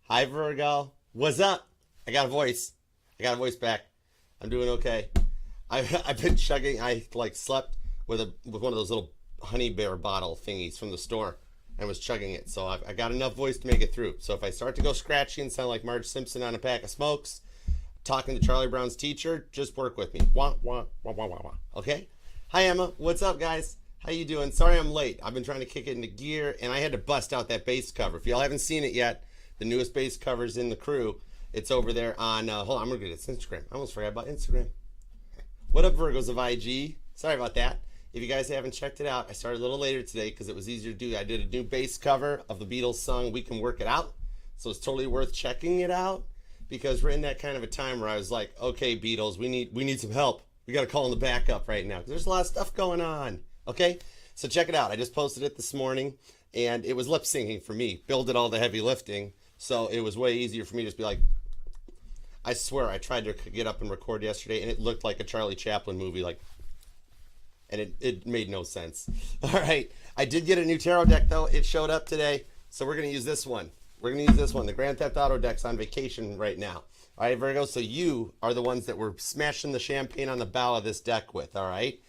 Hi, Virgo. What's up? I got a voice. I got a voice back. I'm doing okay. I've been chugging. I like slept with one of those little honey bear bottle thingies from the store and was chugging it. So I got enough voice to make it through. So if I start to go scratchy and sound like Marge Simpson on a pack of smokes, talking to Charlie Brown's teacher, just work with me. Wah, wah, wah, wah, wah, wah. Okay? Hi, Emma. What's up, guys? How you doing? Sorry I'm late. I've been trying to kick it into gear, and I had to bust out that base cover. If y'all haven't seen it yet, the newest base cover's in the crew. It's over there on, hold on, I'm going to get its Instagram. I almost forgot about Instagram. What up, Virgos of IG? Sorry about that. If you guys haven't checked it out, I started a little later today because it was easier to do. I did a new base cover of the Beatles song, We Can Work It Out. So it's totally worth checking it out because we're in that kind of a time where I was like, okay, Beatles, we need some help. We got to call in the backup right now because there's a lot of stuff going on. Okay, so check it out. I just posted it this morning, and it was lip syncing for me. Bill did all the heavy lifting, so it was way easier for me to just be like, I swear, I tried to get up and record yesterday, and it looked like a Charlie Chaplin movie, like, and it made no sense. All right, I did get a new tarot deck, though. It showed up today, so we're going to use this one. We're going to use this one. The Grand Theft Auto deck's on vacation right now. All right, Virgo, so you are the ones that we're smashing the champagne on the bow of this deck with, all right?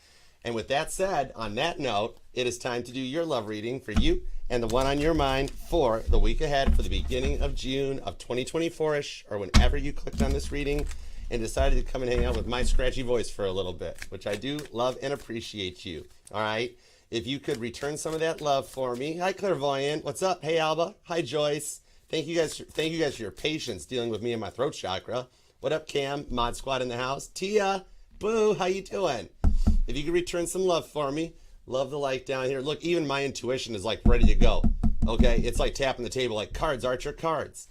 And with that said, on that note, it is time to do your love reading for you and the one on your mind for the week ahead for the beginning of June of 2024-ish, or whenever you clicked on this reading and decided to come and hang out with my scratchy voice for a little bit, which I do love and appreciate you. All right? If you could return some of that love for me. Hi, Clairvoyant. What's up? Hey, Alba. Hi, Joyce. Thank you guys for your patience dealing with me and my throat chakra. What up, Cam? Mod Squad in the house. Tia. Boo. How you doing? If you could return some love for me, love the like down here. Look, even my intuition is like ready to go. Okay, it's like tapping the table like cards, Archer, cards.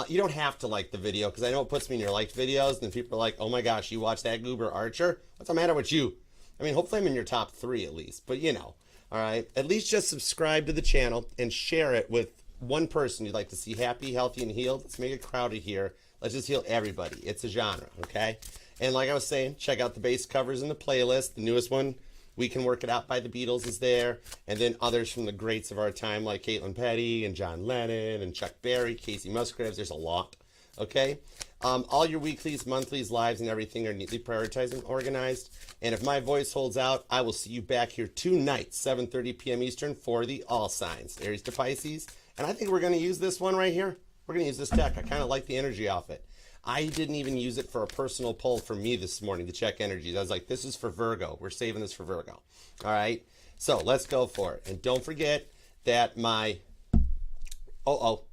You don't have to like the video because I know it puts me in your liked videos, and then people are like, oh my gosh, you watch that goober Archer? What's the matter with you? I mean, hopefully I'm in your top 3 at least, but you know, all right? At least just subscribe to the channel and share it with one person you'd like to see happy, healthy, and healed. Let's make it crowded here. Let's just heal everybody. It's a genre, okay? And like I was saying, check out the base covers in the playlist. The newest one, We Can Work It Out by the Beatles, is there. And then others from the greats of our time, like Caitlin Petty and John Lennon and Chuck Berry, Casey Musgraves. There's a lot, okay? All your weeklies, monthlies, lives, and everything are neatly prioritized and organized. And if my voice holds out, I will see you back here tonight, 7:30 p.m. Eastern, for the All Signs, Aries to Pisces. And I think we're going to use this one right here. We're going to use this deck. I kind of like the energy off it. I didn't even use it for a personal poll for me this morning to check energies. I was like, this is for Virgo. We're saving this for Virgo. All right? So let's go for it. And don't forget that my...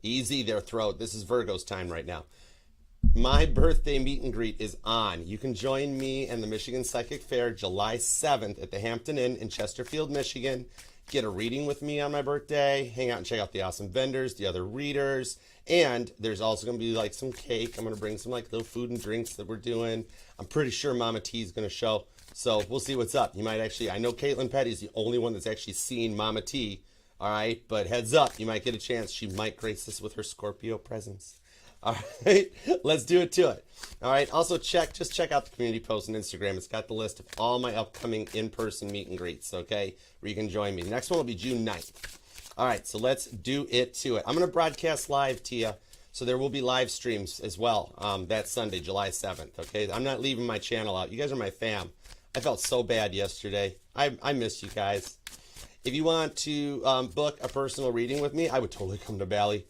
easy there, throat. This is Virgo's time right now. My birthday meet and greet is on. You can join me and the Michigan Psychic Fair July 7th at the Hampton Inn in Chesterfield, Michigan. Get a reading with me on my birthday. Hang out and check out the awesome vendors, the other readers. And there's also going to be like some cake. I'm going to bring some like little food and drinks that we're doing. I'm pretty sure Mama T is going to show. So we'll see what's up. You might actually, I know Caitlin Petty is the only one that's actually seen Mama T. All right. But heads up, you might get a chance. She might grace us with her Scorpio presence. All right, let's do it to it. All right, also just check out the community post on Instagram. It's got the list of all my upcoming in-person meet and greets, okay, where you can join me. The next one will be June 9th. All right, so let's do it to it. I'm going to broadcast live, Tia, so there will be live streams as well that Sunday, July 7th, okay? I'm not leaving my channel out. You guys are my fam. I felt so bad yesterday. I missed you guys. If you want to book a personal reading with me, I would totally come to Bali.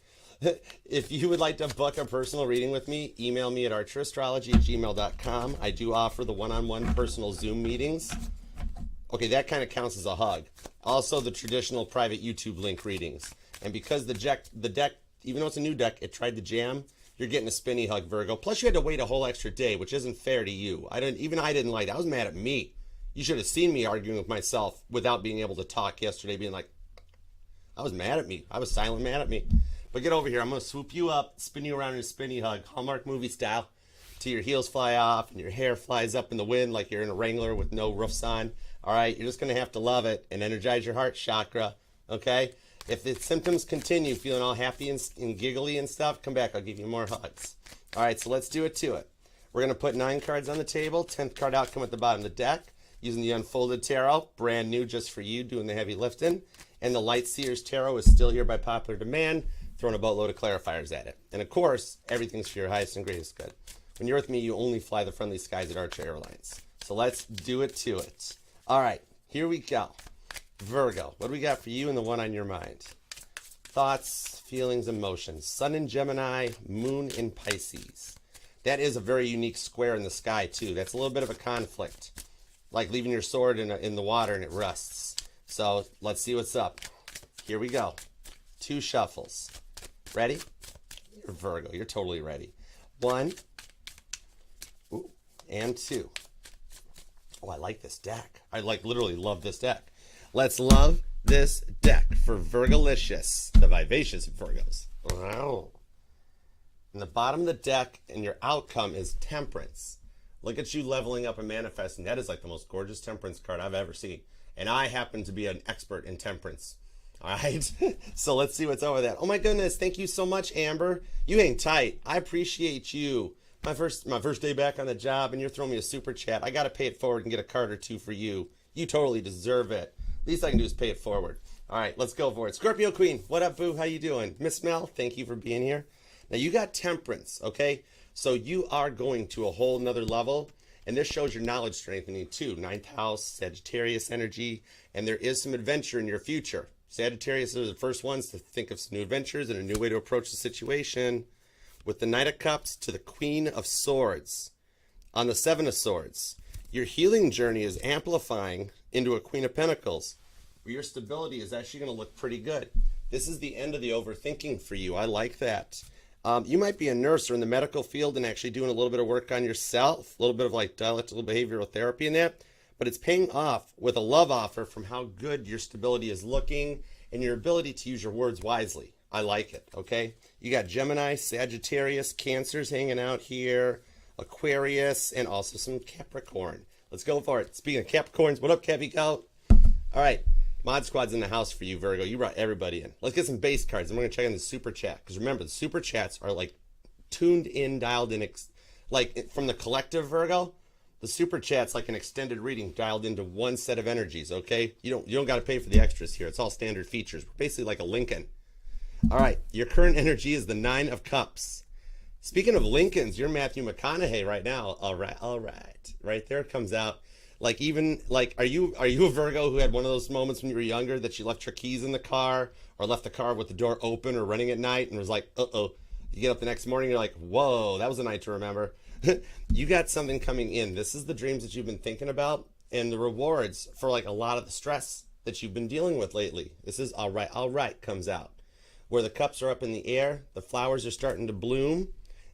If you would like to book a personal reading with me, email me at archerastrology@gmail.com. I do offer the one-on-one personal Zoom meetings. Okay, that kind of counts as a hug. Also, the traditional private YouTube link readings. And because the deck, even though it's a new deck, it tried to jam, you're getting a spinny hug, Virgo. Plus, you had to wait a whole extra day, which isn't fair to you. I didn't like it. I was mad at me. You should have seen me arguing with myself without being able to talk yesterday, being like, I was mad at me. I was silent mad at me. But get over here. I'm going to swoop you up, spin you around in a spinny hug, Hallmark movie style, till your heels fly off and your hair flies up in the wind like you're in a Wrangler with no roofs on. All right? You're just going to have to love it and energize your heart chakra, okay? If the symptoms continue, feeling all happy and giggly and stuff, come back. I'll give you more hugs. All right, so let's do it to it. We're going to put 9 cards on the table, 10th card outcome at the bottom of the deck, using the Unfolded Tarot, brand new just for you, doing the heavy lifting. And the Light Seers Tarot is still here by popular demand. throwing a boatload of clarifiers at it. And of course, everything's for your highest and greatest good. When you're with me, you only fly the friendly skies at Archer Airlines. So let's do it to it. All right, here we go. Virgo, what do we got for you and the one on your mind? Thoughts, feelings, emotions. Sun in Gemini, Moon in Pisces. That is a very unique square in the sky, too. That's a little bit of a conflict. Like leaving your sword in the water and it rusts. So let's see what's up. Here we go. 2 shuffles. Ready? You're Virgo. You're totally ready. 1. Ooh, and 2. Oh, I like this deck. I literally love this deck. Let's love this deck for Virgolicious, the vivacious Virgos. Wow. And the bottom of the deck and your outcome is Temperance. Look at you leveling up and manifesting. That is like the most gorgeous Temperance card I've ever seen. And I happen to be an expert in Temperance. All right. So let's see what's over that. Oh my goodness. Thank you so much, Amber. You hang tight. I appreciate you. My first day back on the job and you're throwing me a super chat. I got to pay it forward and get a card or 2 for you. You totally deserve it. Least I can do is pay it forward. All right, let's go for it. Scorpio Queen, what up, boo? How you doing? Miss Mel, thank you for being here. Now, you got Temperance, okay? So you are going to a whole nother level, and this shows your knowledge strengthening too. 9th house, Sagittarius energy, and there is some adventure in your future. Sagittarius are the first ones to think of some new adventures and a new way to approach the situation. With the Knight of Cups to the Queen of Swords. On the 7 of Swords, your healing journey is amplifying into a Queen of Pentacles, where your stability is actually going to look pretty good. This is the end of the overthinking for you. I like that. You might be a nurse or in the medical field and actually doing a little bit of work on yourself, a little bit of like dialectical behavioral therapy in that, but it's paying off with a love offer from how good your stability is looking and your ability to use your words wisely. I like it, okay? You got Gemini, Sagittarius, Cancers hanging out here, Aquarius, and also some Capricorn. Let's go for it. Speaking of Capricorns, what up, Cappy Cow? All right, Mod Squad's in the house for you, Virgo. You brought everybody in. Let's get some base cards, and we're going to check in the super chat. Because remember, the super chats are like tuned in, dialed in, like from the collective, Virgo. The super chat's like an extended reading dialed into one set of energies, okay? You don't got to pay for the extras here. It's all standard features. We're basically like a Lincoln. All right, your current energy is the 9 of Cups. Speaking of Lincolns, you're Matthew McConaughey right now. All right. Right there it comes out. Like even like, are you a Virgo who had one of those moments when you were younger that you left your keys in the car or left the car with the door open or running at night and was like, uh-oh. You get up the next morning, you're like, whoa, that was a night to remember. You got something coming in. This is the dreams that you've been thinking about and the rewards for like a lot of the stress that you've been dealing with lately. This is all right comes out. Where the cups are up in the air, the flowers are starting to bloom,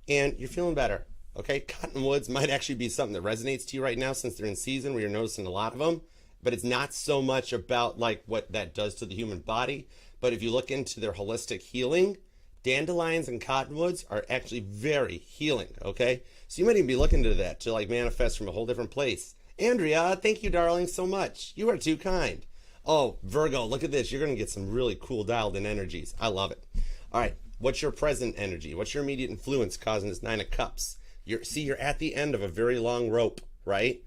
and you're feeling better, okay? Cottonwoods might actually be something that resonates to you right now since they're in season where you're noticing a lot of them, but it's not so much about like what that does to the human body, but if you look into their holistic healing, dandelions and cottonwoods are actually very healing, okay? So you might even be looking to that to like manifest from a whole different place. Andrea, thank you, darling, so much. You are too kind. Oh, Virgo, look at this. You're going to get some really cool dialed in energies. I love it. All right. What's your present energy? What's your immediate influence causing this 9 of Cups? You're at the end of a very long rope, right?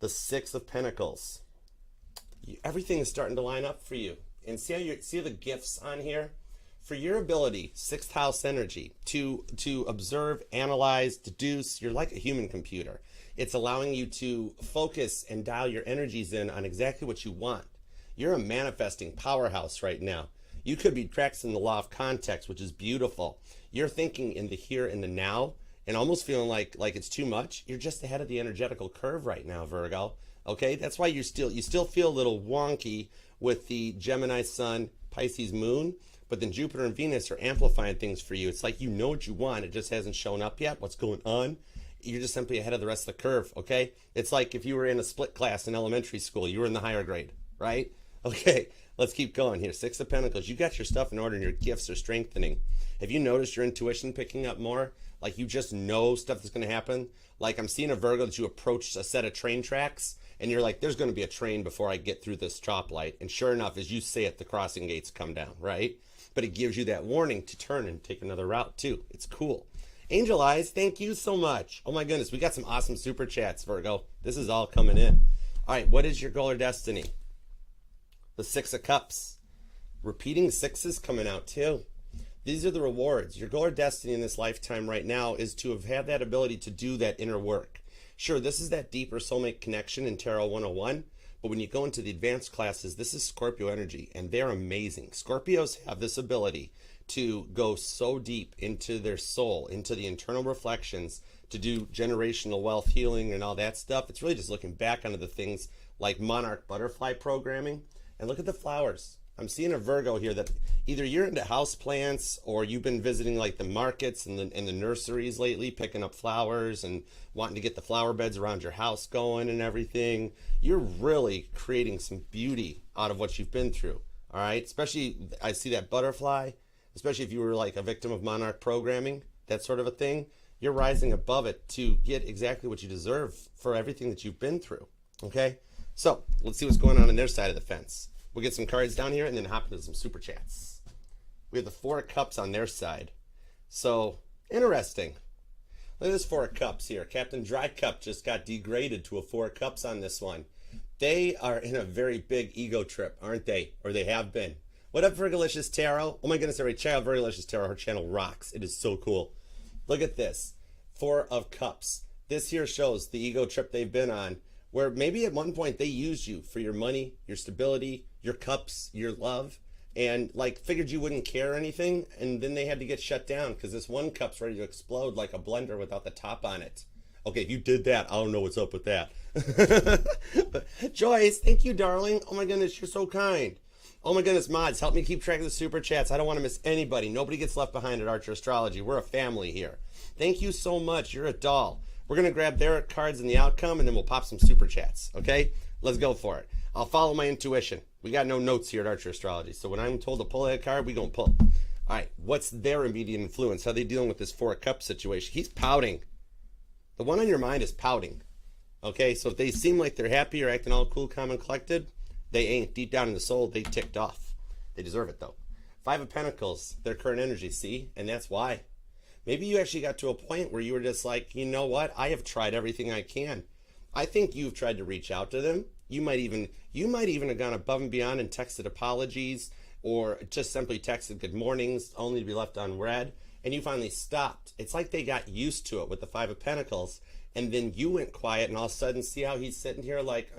The 6 of Pentacles. Everything is starting to line up for you. And see the gifts on here? For your ability, 6th house energy, to observe, analyze, deduce, you're like a human computer. It's allowing you to focus and dial your energies in on exactly what you want. You're a manifesting powerhouse right now. You could be practicing the law of context, which is beautiful. You're thinking in the here and the now and almost feeling like it's too much. You're just ahead of the energetical curve right now, Virgo. Okay, that's why you still feel a little wonky with the Gemini Sun, Pisces Moon, but then Jupiter and Venus are amplifying things for you. It's like you know what you want. It just hasn't shown up yet. What's going on? You're just simply ahead of the rest of the curve, okay? It's like if you were in a split class in elementary school, you were in the higher grade, right? Okay, let's keep going here. 6 of Pentacles. You got your stuff in order and your gifts are strengthening. Have you noticed your intuition picking up more? Like you just know stuff that's going to happen? Like I'm seeing a Virgo that you approach a set of train tracks and you're like, there's going to be a train before I get through this stoplight. And sure enough, as you say it, the crossing gates come down, right? But it gives you that warning to turn and take another route too. It's cool. Angel Eyes, thank you so much. Oh my goodness, we got some awesome super chats, Virgo. This is all coming in. All right, what is your goal or destiny? The 6 of Cups. Repeating sixes coming out too. These are the rewards. Your goal or destiny in this lifetime right now is to have had that ability to do that inner work. Sure, this is that deeper soulmate connection in Tarot 101, but when you go into the advanced classes, this is Scorpio energy, and they're amazing. Scorpios have this ability to go so deep into their soul, into the internal reflections, to do generational wealth healing and all that stuff. It's really just looking back onto the things like monarch butterfly programming. And look at the flowers. I'm seeing a Virgo here that either you're into house plants or you've been visiting like the markets and the nurseries lately, picking up flowers and wanting to get the flower beds around your house going and everything. You're really creating some beauty out of what you've been through. All right. Especially, I see that butterfly, especially if you were like a victim of monarch programming, that sort of a thing. You're rising above it to get exactly what you deserve for everything that you've been through. Okay. So let's see what's going on their side of the fence. We'll get some cards down here and then hop into some super chats. We have the Four of Cups on their side. So, interesting. Look at this Four of Cups here. Captain Dry Cup just got degraded to a Four of Cups on this one. They are in a very big ego trip, aren't they? Or they have been. What up, Virgolicious Tarot? Oh my goodness, every child, Virgolicious Tarot. Her channel rocks. It is so cool. Look at this. Four of Cups. This here shows the ego trip they've been on, where maybe at one point they used you for your money, your stability, your cups, your love, and like figured you wouldn't care or anything, and then they had to get shut down because this one cup's ready to explode like a blender without the top on it. Okay, if you did that, I don't know what's up with that. Joyce, thank you, darling. Oh my goodness, you're so kind. Oh my goodness, mods, help me keep track of the super chats. I don't want to miss anybody. Nobody gets left behind at Archer Astrology. We're a family here. Thank you so much. You're a doll. We're going to grab their cards and the outcome, and then we'll pop some super chats, okay? Let's go for it. I'll follow my intuition. We got no notes here at Archer Astrology, so when I'm told to pull that card, we going to pull. All right, what's their immediate influence? How are they dealing with this Four of Cups situation? He's pouting. The one on your mind is pouting, okay? So if they seem like they're happy or acting all cool, calm, and collected, they ain't. Deep down in the soul, they ticked off. They deserve it, though. Five of Pentacles, their current energy, see? And that's why. Maybe you actually got to a point where you were just like, you know what? I have tried everything I can. I think you've tried to reach out to them. You might even have gone above and beyond and texted apologies or just simply texted good mornings only to be left unread. And you finally stopped. It's like they got used to it with the Five of Pentacles. And then you went quiet and all of a sudden see how he's sitting here like,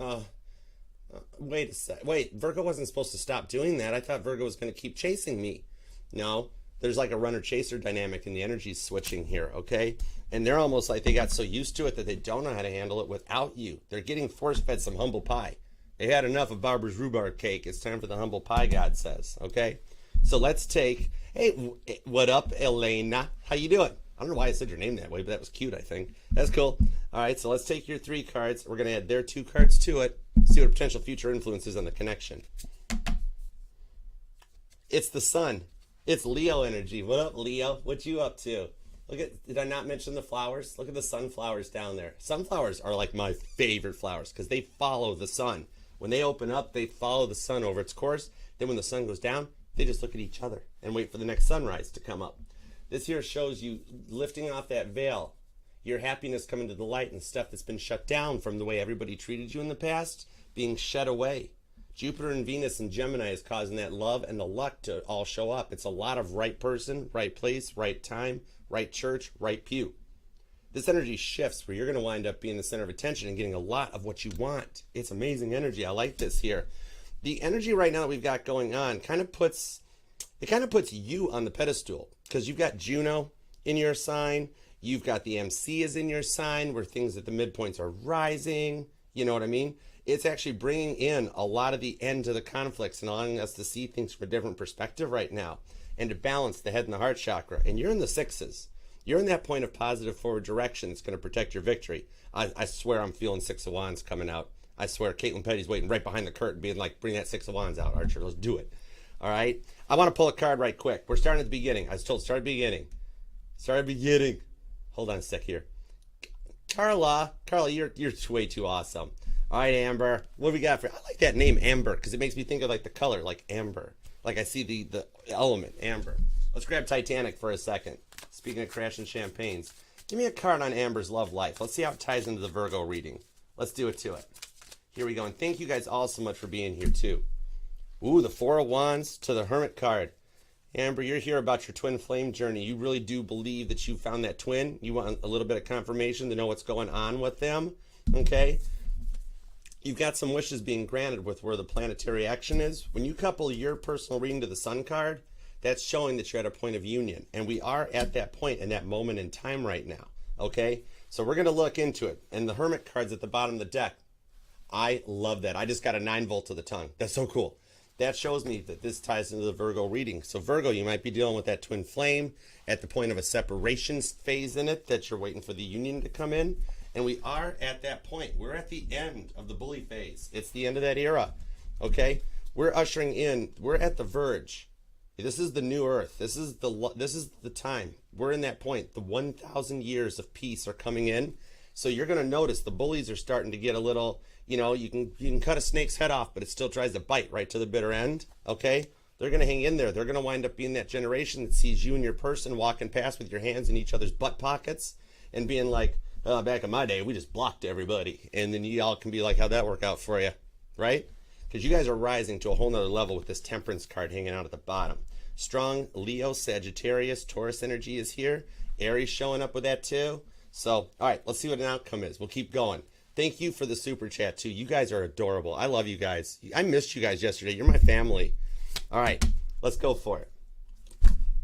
wait a sec. Wait, Virgo wasn't supposed to stop doing that. I thought Virgo was going to keep chasing me. No. There's like a runner-chaser dynamic and the energy's switching here, okay? And they're almost like they got so used to it that they don't know how to handle it without you. They're getting force-fed some humble pie. They had enough of Barbara's rhubarb cake. It's time for the humble pie, God says, okay? So let's take, hey, what up, Elena? How you doing? I don't know why I said your name that way, but that was cute, I think. That's cool. All right, so let's take your 3 cards. We're going to add their 2 cards to it, see what potential future influence is on the connection. It's the sun. It's Leo energy. What up, Leo? What you up to? Look at, did I not mention the flowers? Look at the sunflowers down there. Sunflowers are like my favorite flowers because they follow the sun. When they open up, they follow the sun over its course. Then when the sun goes down, they just look at each other and wait for the next sunrise to come up. This here shows you lifting off that veil, your happiness coming to the light and stuff that's been shut down from the way everybody treated you in the past, being shed away. Jupiter and Venus and Gemini is causing that love and the luck to all show up. It's a lot of right person, right place, right time, right church, right pew. This energy shifts where you're going to wind up being the center of attention and getting a lot of what you want. It's amazing energy. I like this here. The energy right now that we've got going on kind of puts you on the pedestal because you've got Juno in your sign. You've got the MC is in your sign where things at the midpoints are rising. You know what I mean? It's actually bringing in a lot of the end to the conflicts and allowing us to see things from a different perspective right now and to balance the head and the heart chakra. And you're in the 6s. You're in that point of positive forward direction that's going to protect your victory. I swear I'm feeling 6 of Wands coming out. I swear Caitlin Petty's waiting right behind the curtain being like, bring that 6 of Wands out, Archer. Let's do it. All right? I want to pull a card right quick. We're starting at the beginning. I was told start at the beginning. Start at the beginning. Hold on a sec here. Carla, you're way too awesome. All right, Amber. What do we got for? I like that name, Amber, because it makes me think of like the color, like amber. Like I see the element, amber. Let's grab Titanic for a second. Speaking of crashing champagnes, give me a card on Amber's love life. Let's see how it ties into the Virgo reading. Let's do it to it. Here we go. And thank you guys all so much for being here too. Ooh, the Four of Wands to the Hermit card. Amber, you're here about your twin flame journey. You really do believe that you found that twin. You want a little bit of confirmation to know what's going on with them. Okay? You've got some wishes being granted with where the planetary action is. When you couple your personal reading to the Sun card, that's showing that you're at a point of union. And we are at that point in that moment in time right now. Okay? So we're going to look into it. And the Hermit card's at the bottom of the deck. I love that. I just got a 9-volt to the tongue. That's so cool. That shows me that this ties into the Virgo reading. So Virgo, you might be dealing with that twin flame at the point of a separation phase in it, that you're waiting for the union to come in. And we are at that point. We're at the end of the bully phase. It's the end of that era. Okay? We're ushering in. We're at the verge. This is the new earth. This is the time. We're in that point. The 1,000 years of peace are coming in. So you're going to notice the bullies are starting to get a little, you know, you can cut a snake's head off, but it still tries to bite right to the bitter end. Okay? They're going to hang in there. They're going to wind up being that generation that sees you and your person walking past with your hands in each other's butt pockets and being like, oh, back in my day, we just blocked everybody. And then you all can be like, how'd that work out for you? Right? Because you guys are rising to a whole nother level with this Temperance card hanging out at the bottom. Strong Leo, Sagittarius, Taurus energy is here. Aries showing up with that too. So, all right, let's see what an outcome is. We'll keep going. Thank you for the super chat too. You guys are adorable. I love you guys. I missed you guys yesterday. You're my family. All right, let's go for it.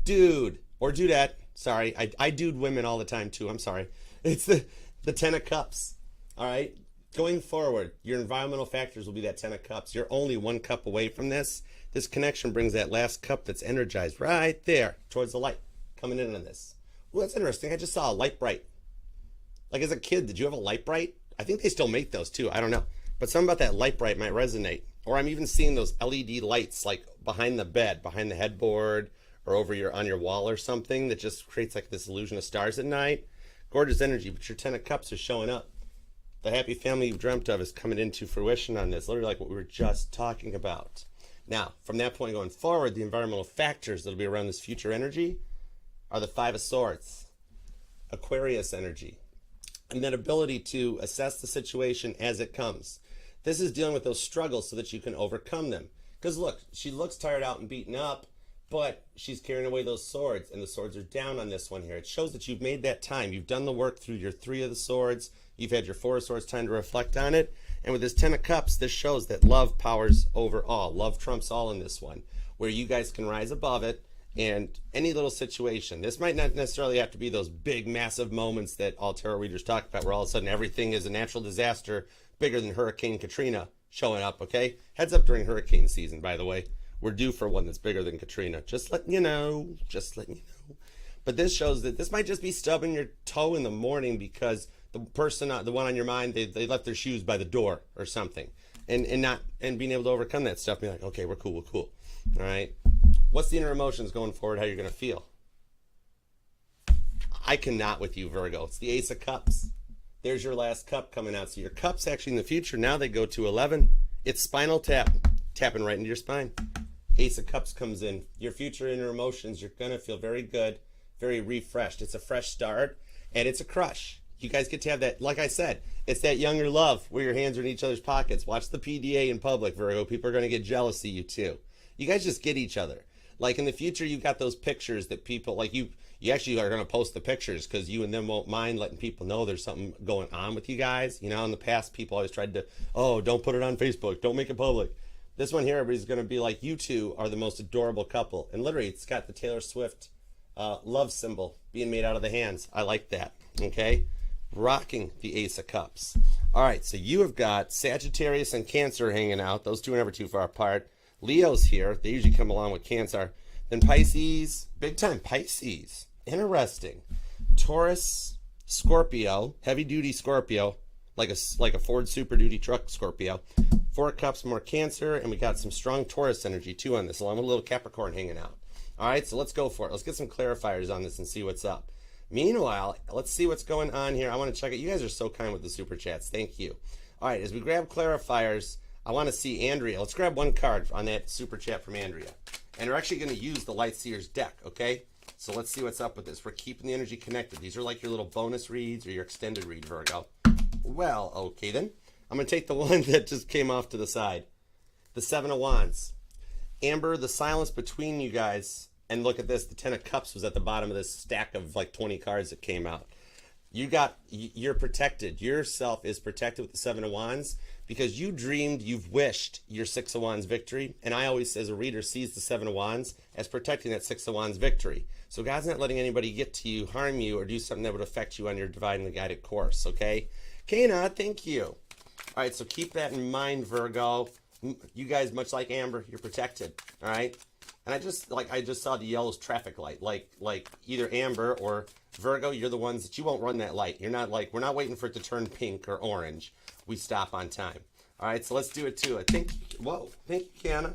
Dude, or dudette. Sorry, I dude women all the time too. I'm sorry. It's the 10 of Cups. All right, going forward, your environmental factors will be that 10 of Cups. You're only 1 cup away from this. This connection brings that last cup that's energized right there towards the light coming in on this. Well, that's interesting. I just saw a light bright. Like as a kid, did you have a light bright? I think they still make those too. I don't know. But something about that light bright might resonate. Or I'm even seeing those LED lights like behind the bed, behind the headboard, or over on your wall or something that just creates like this illusion of stars at night. Gorgeous energy, but your 10 of Cups is showing up. The happy family you've dreamt of is coming into fruition on this, literally like what we were just talking about. Now, from that point going forward, the environmental factors that'll be around this future energy are the 5 of Swords, Aquarius energy, and that ability to assess the situation as it comes. This is dealing with those struggles so that you can overcome them. Because look, she looks tired out and beaten up, but she's carrying away those swords, and the swords are down on this one here. It shows that you've made that time. You've done the work through your 3 of the Swords. You've had your 4 of Swords time to reflect on it. And with this 10 of Cups, this shows that love powers over all. Love trumps all in this one, where you guys can rise above it. And any little situation, this might not necessarily have to be those big, massive moments that all tarot readers talk about, where all of a sudden everything is a natural disaster bigger than Hurricane Katrina showing up, okay? Heads up during hurricane season, by the way. We're due for one that's bigger than Katrina. Just letting you know. Just letting you know. But this shows that this might just be stubbing your toe in the morning because the person, the one on your mind, they left their shoes by the door or something. And being able to overcome that stuff, being like, okay, we're cool. All right? What's the inner emotions going forward, how you're going to feel? I cannot with you, Virgo. It's the Ace of Cups. There's your last cup coming out. So your cups actually in the future, now they go to 11. It's spinal tap, tapping right into your spine. Ace of Cups comes in. Your future inner emotions, you're going to feel very good, very refreshed. It's a fresh start, and it's a crush. You guys get to have that, like I said, it's that younger love where your hands are in each other's pockets. Watch the PDA in public, Virgo. People are going to get jealous of you, too. You guys just get each other. Like in the future, you've got those pictures that people, like you actually are going to post the pictures because you and them won't mind letting people know there's something going on with you guys. You know, in the past, people always tried to, oh, don't put it on Facebook. Don't make it public. This one here, everybody's going to be like, you two are the most adorable couple. And literally, it's got the Taylor Swift love symbol being made out of the hands. I like that, okay? Rocking the Ace of Cups. All right, so you have got Sagittarius and Cancer hanging out. Those two are never too far apart. Leo's here. They usually come along with Cancer. Then Pisces, big time Pisces. Interesting. Taurus, Scorpio, heavy duty Scorpio, like a Ford Super Duty truck Scorpio. 4 cups, more Cancer, and we got some strong Taurus energy too on this, along with a little Capricorn hanging out. All right, so let's go for it. Let's get some clarifiers on this and see what's up. Meanwhile, let's see what's going on here. I want to check it. You guys are so kind with the super chats. Thank you. All right, as we grab clarifiers, I want to see Andrea. Let's grab one card on that super chat from Andrea. And we're actually going to use the Light Seer's deck, okay? So let's see what's up with this. We're keeping the energy connected. These are like your little bonus reads or your extended read, Virgo. Well, okay then. I'm going to take the one that just came off to the side. The 7 of Wands. Amber, the silence between you guys, and look at this, the 10 of Cups was at the bottom of this stack of like 20 cards that came out. You're protected. Yourself is protected with the 7 of Wands because you dreamed, you've wished your 6 of Wands victory. And I always, as a reader, sees the 7 of Wands as protecting that 6 of Wands victory. So God's not letting anybody get to you, harm you, or do something that would affect you on your divinely guided course, okay? Kana, thank you. All right, so keep that in mind, Virgo. You guys, much like Amber, you're protected, all right? And I just saw the yellow traffic light, like either Amber or Virgo, you're the ones that you won't run that light. You're not like, we're not waiting for it to turn pink or orange. We stop on time. All right, so let's do it too. Whoa, thank you, Kiana.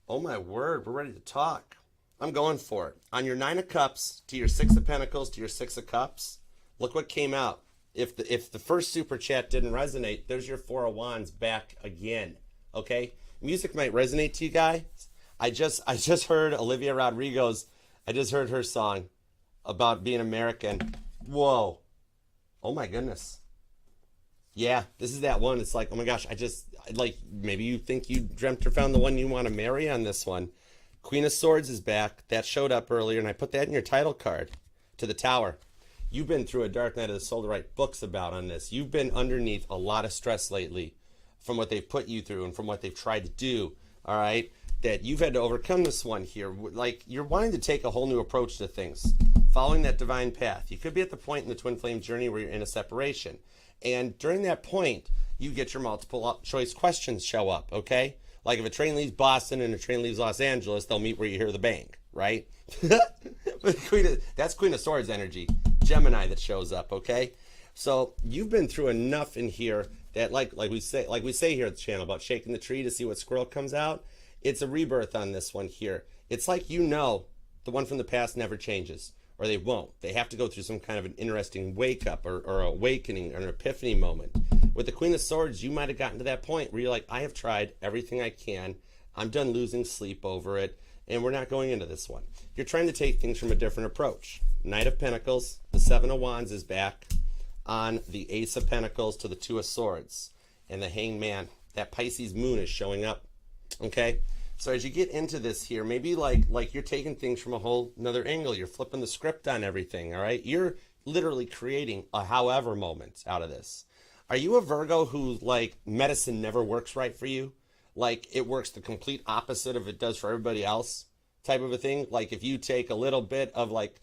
Oh my word, we're ready to talk. I'm going for it. On your 9 of Cups to your 6 of Pentacles to your 6 of Cups, look what came out. If the first super chat didn't resonate, there's your 4 of Wands back again. Okay, music might resonate to you guys. I just heard Olivia Rodrigo's. I just heard her song about being American. Whoa, oh my goodness. Yeah, this is that one. It's like, oh my gosh, like, maybe you think you dreamt or found the one you want to marry on this one. Queen of Swords is back. That showed up earlier, and I put that in your title card to the Tower. You've been through a dark night of the soul to write books about on this. You've been underneath a lot of stress lately from what they've put you through and from what they've tried to do, all right? That you've had to overcome this one here. Like, you're wanting to take a whole new approach to things, following that divine path. You could be at the point in the twin flame journey where you're in a separation. And during that point, you get your multiple choice questions show up, okay? Like if a train leaves Boston and a train leaves Los Angeles, they'll meet where you hear the bang, right? That's Queen of Swords energy, Gemini that shows up, okay? So you've been through enough in here that like we say here at the channel about shaking the tree to see what squirrel comes out. It's a rebirth on this one here. It's like, you know, the one from the past never changes, or they won't. They have to go through some kind of an interesting wake up or awakening or an epiphany moment. With the Queen of Swords, you might have gotten to that point where you're like, I have tried everything I can. I'm done losing sleep over it, and we're not going into this one. You're trying to take things from a different approach. Knight of Pentacles, the 7 of Wands is back on the Ace of Pentacles to the 2 of Swords, and the Hanged Man. That Pisces moon is showing up, okay? So as you get into this here, maybe like you're taking things from a whole another angle. You're flipping the script on everything, all right? You're literally creating a however moment out of this. Are you a Virgo who, like, medicine never works right for you? Like, it works the complete opposite of it does for everybody else type of a thing? Like, if you take a little bit of, like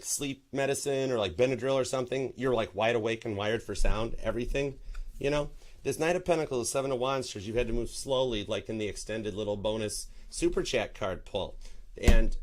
sleep medicine or, like, Benadryl or something, you're, like, wide awake and wired for sound, everything, you know? This Knight of Pentacles, 7 of Wands, shows you've had to move slowly, like in the extended little bonus super chat card pull. And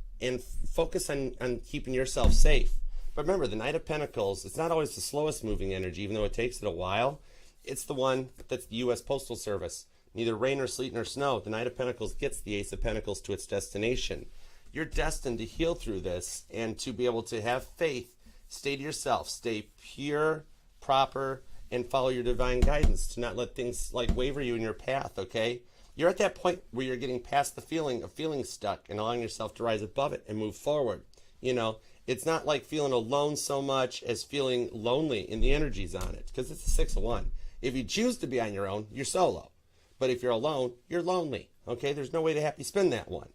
focus on keeping yourself safe. But remember, the Knight of Pentacles, it's not always the slowest moving energy, even though it takes it a while. It's the one that's the U.S. Postal Service. Neither rain or sleet nor snow, the Knight of Pentacles gets the Ace of Pentacles to its destination. You're destined to heal through this and to be able to have faith. Stay to yourself. Stay pure, proper, and follow your divine guidance to not let things like waver you in your path, okay? You're at that point where you're getting past the feeling of feeling stuck and allowing yourself to rise above it and move forward. You know, it's not like feeling alone so much as feeling lonely in the energies on it, because it's a 6 of 1. If you choose to be on your own, you're solo. But if you're alone, you're lonely, okay? There's no way to happy spin that one.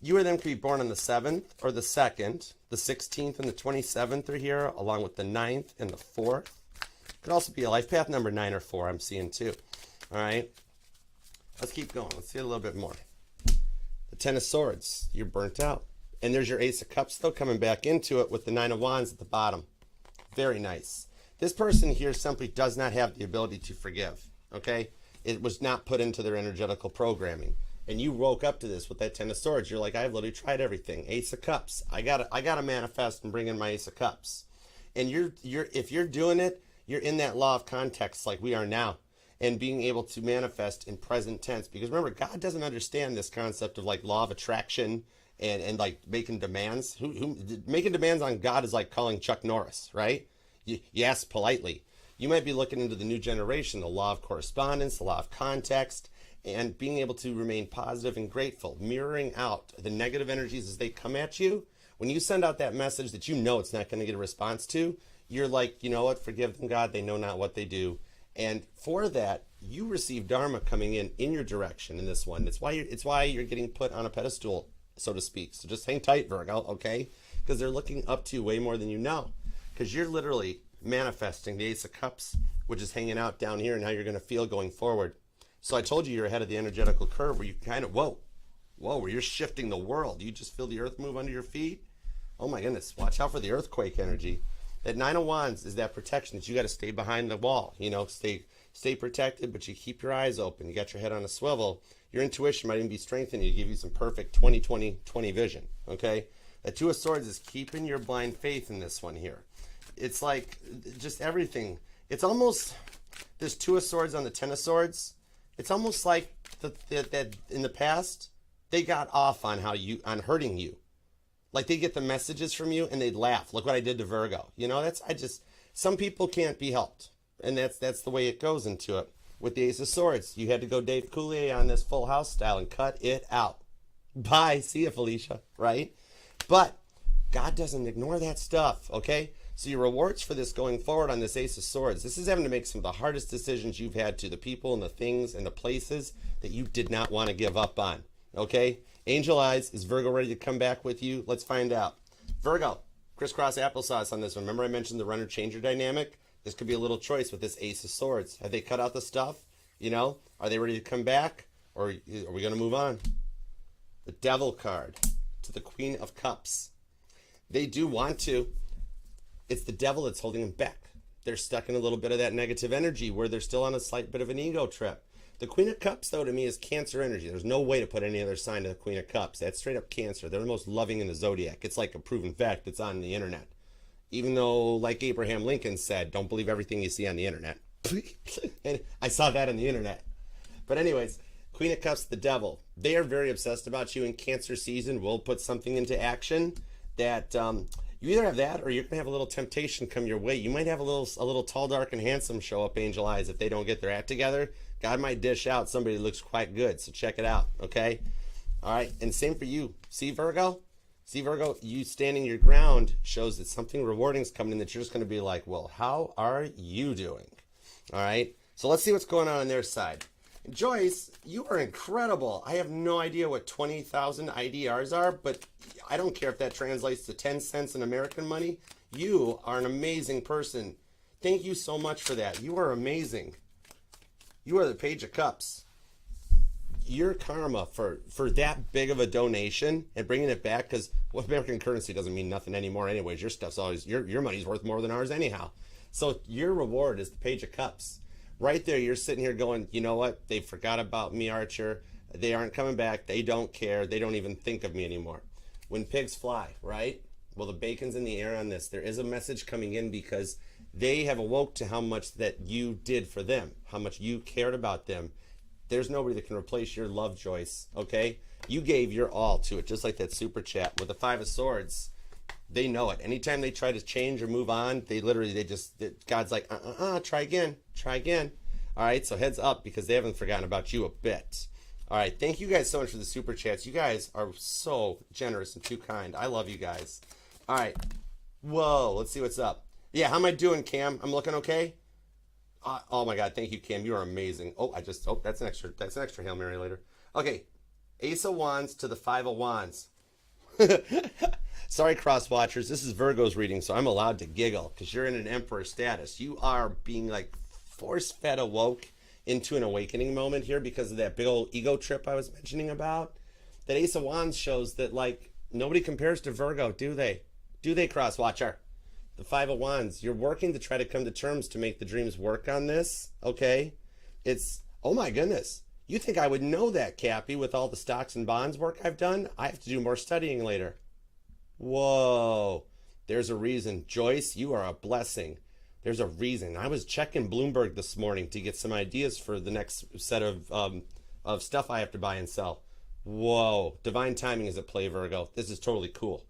You or them could be born on the 7th or the 2nd. The 16th and the 27th are here, along with the 9th and the 4th. Could also be a life path number 9 or 4, I'm seeing too. All right, let's keep going. Let's see a little bit more. The 10 of Swords, you're burnt out. And there's your Ace of Cups, though, coming back into it with the 9 of Wands at the bottom. Very nice. This person here simply does not have the ability to forgive, okay? It was not put into their energetical programming. And you woke up to this with that 10 of Swords. You're like, I've literally tried everything. Ace of Cups. I gotta manifest and bring in my Ace of Cups. And if you're doing it, you're in that law of context like we are now, and being able to manifest in present tense. Because remember, God doesn't understand this concept of like law of attraction and like making demands. Who making demands on God is like calling Chuck Norris, right? You ask politely. You might be looking into the new generation, the law of correspondence, the law of context, and being able to remain positive and grateful, mirroring out the negative energies as they come at you. When you send out that message that you know it's not going to get a response to, you're like, you know what, forgive them, God, they know not what they do. And for that, you receive dharma coming in your direction in this one. It's why you're getting put on a pedestal, so to speak. So just hang tight, Virgo, okay? Because they're looking up to you way more than you know. Because you're literally manifesting the Ace of Cups, which is hanging out down here, and how you're going to feel going forward. So I told you you're ahead of the energetical curve, where you kind of, whoa, where you're shifting the world. You just feel the earth move under your feet. Oh my goodness, watch out for the earthquake energy. That Nine of Wands is that protection that you got to stay behind the wall. You know, stay protected, but you keep your eyes open. You got your head on a swivel. Your intuition might even be strengthened to give you some perfect 20-20-20 vision, okay? The Two of Swords is keeping your blind faith in this one here. It's like just everything. It's almost, there's Two of Swords on the Ten of Swords. It's almost like that in the past, they got off on hurting you. Like they get the messages from you and they'd laugh. Look what I did to Virgo. You know, some people can't be helped. And that's the way it goes into it. With the Ace of Swords, you had to go Dave Coulier on this Full House style and cut it out. Bye. See ya, Felicia. Right? But God doesn't ignore that stuff, okay? So your rewards for this going forward on this Ace of Swords, this is having to make some of the hardest decisions you've had to, the people and the things and the places that you did not want to give up on, okay? Angel Eyes, is Virgo ready to come back with you? Let's find out. Virgo, crisscross applesauce on this one. Remember I mentioned the runner-changer dynamic? This could be a little choice with this Ace of Swords. Have they cut out the stuff? You know, are they ready to come back? Or are we going to move on? The Devil card to the Queen of Cups. They do want to. It's the devil that's holding them back. They're stuck in a little bit of that negative energy where they're still on a slight bit of an ego trip. The Queen of Cups, though, to me is Cancer energy. There's no way to put any other sign to the Queen of Cups. That's straight up Cancer. They're the most loving in the zodiac. It's like a proven fact that's on the internet. Even though, like Abraham Lincoln said, don't believe everything you see on the internet. And I saw that on the internet. But anyways, Queen of Cups, the devil. They are very obsessed about you in Cancer season. We'll put something into action that you either have that or you're going to have a little temptation come your way. You might have a little tall, dark, and handsome show up, Angel Eyes, if they don't get their act together. God might dish out somebody that looks quite good, so check it out, okay? All right, and same for you. See, Virgo? See, Virgo, you standing your ground shows that something rewarding is coming in that you're just going to be like, well, how are you doing? All right, so let's see what's going on their side. Joyce, you are incredible. I have no idea what 20,000 IDRs are, but I don't care if that translates to 10 cents in American money. You are an amazing person. Thank you so much for that. You are amazing. You are the Page of Cups. Your karma for that big of a donation and bringing it back, because American currency doesn't mean nothing anymore anyways. Your stuff's always, your money's worth more than ours anyhow. So your reward is the Page of Cups. Right there, you're sitting here going, you know what? They forgot about me, Archer. They aren't coming back. They don't care. They don't even think of me anymore. When pigs fly, right? Well, the bacon's in the air on this. There is a message coming in because they have awoke to how much that you did for them, how much you cared about them. There's nobody that can replace your love, Joyce, okay? You gave your all to it, just like that super chat. With the Five of Swords, they know it. Anytime they try to change or move on, God's like, try again. All right, so heads up because they haven't forgotten about you a bit. All right, thank you guys so much for the super chats. You guys are so generous and too kind. I love you guys. All right, whoa, let's see what's up. Yeah, how am I doing, Cam? I'm looking okay? Oh my God, thank you, Cam. You are amazing. That's an extra Hail Mary later. Okay, Ace of Wands to the Five of Wands. Sorry, cross watchers. This is Virgo's reading, so I'm allowed to giggle because you're in an emperor status. You are being like force-fed awoke into an awakening moment here because of that big old ego trip I was mentioning about. That Ace of Wands shows that like nobody compares to Virgo, do they? Do they, cross watcher? The Five of Wands. You're working to try to come to terms to make the dreams work on this, okay? It's, oh my goodness. You think I would know that, Cappy, with all the stocks and bonds work I've done? I have to do more studying later. Whoa. There's a reason. Joyce, you are a blessing. There's a reason. I was checking Bloomberg this morning to get some ideas for the next set of stuff I have to buy and sell. Whoa. Divine timing is at play, Virgo. This is totally cool.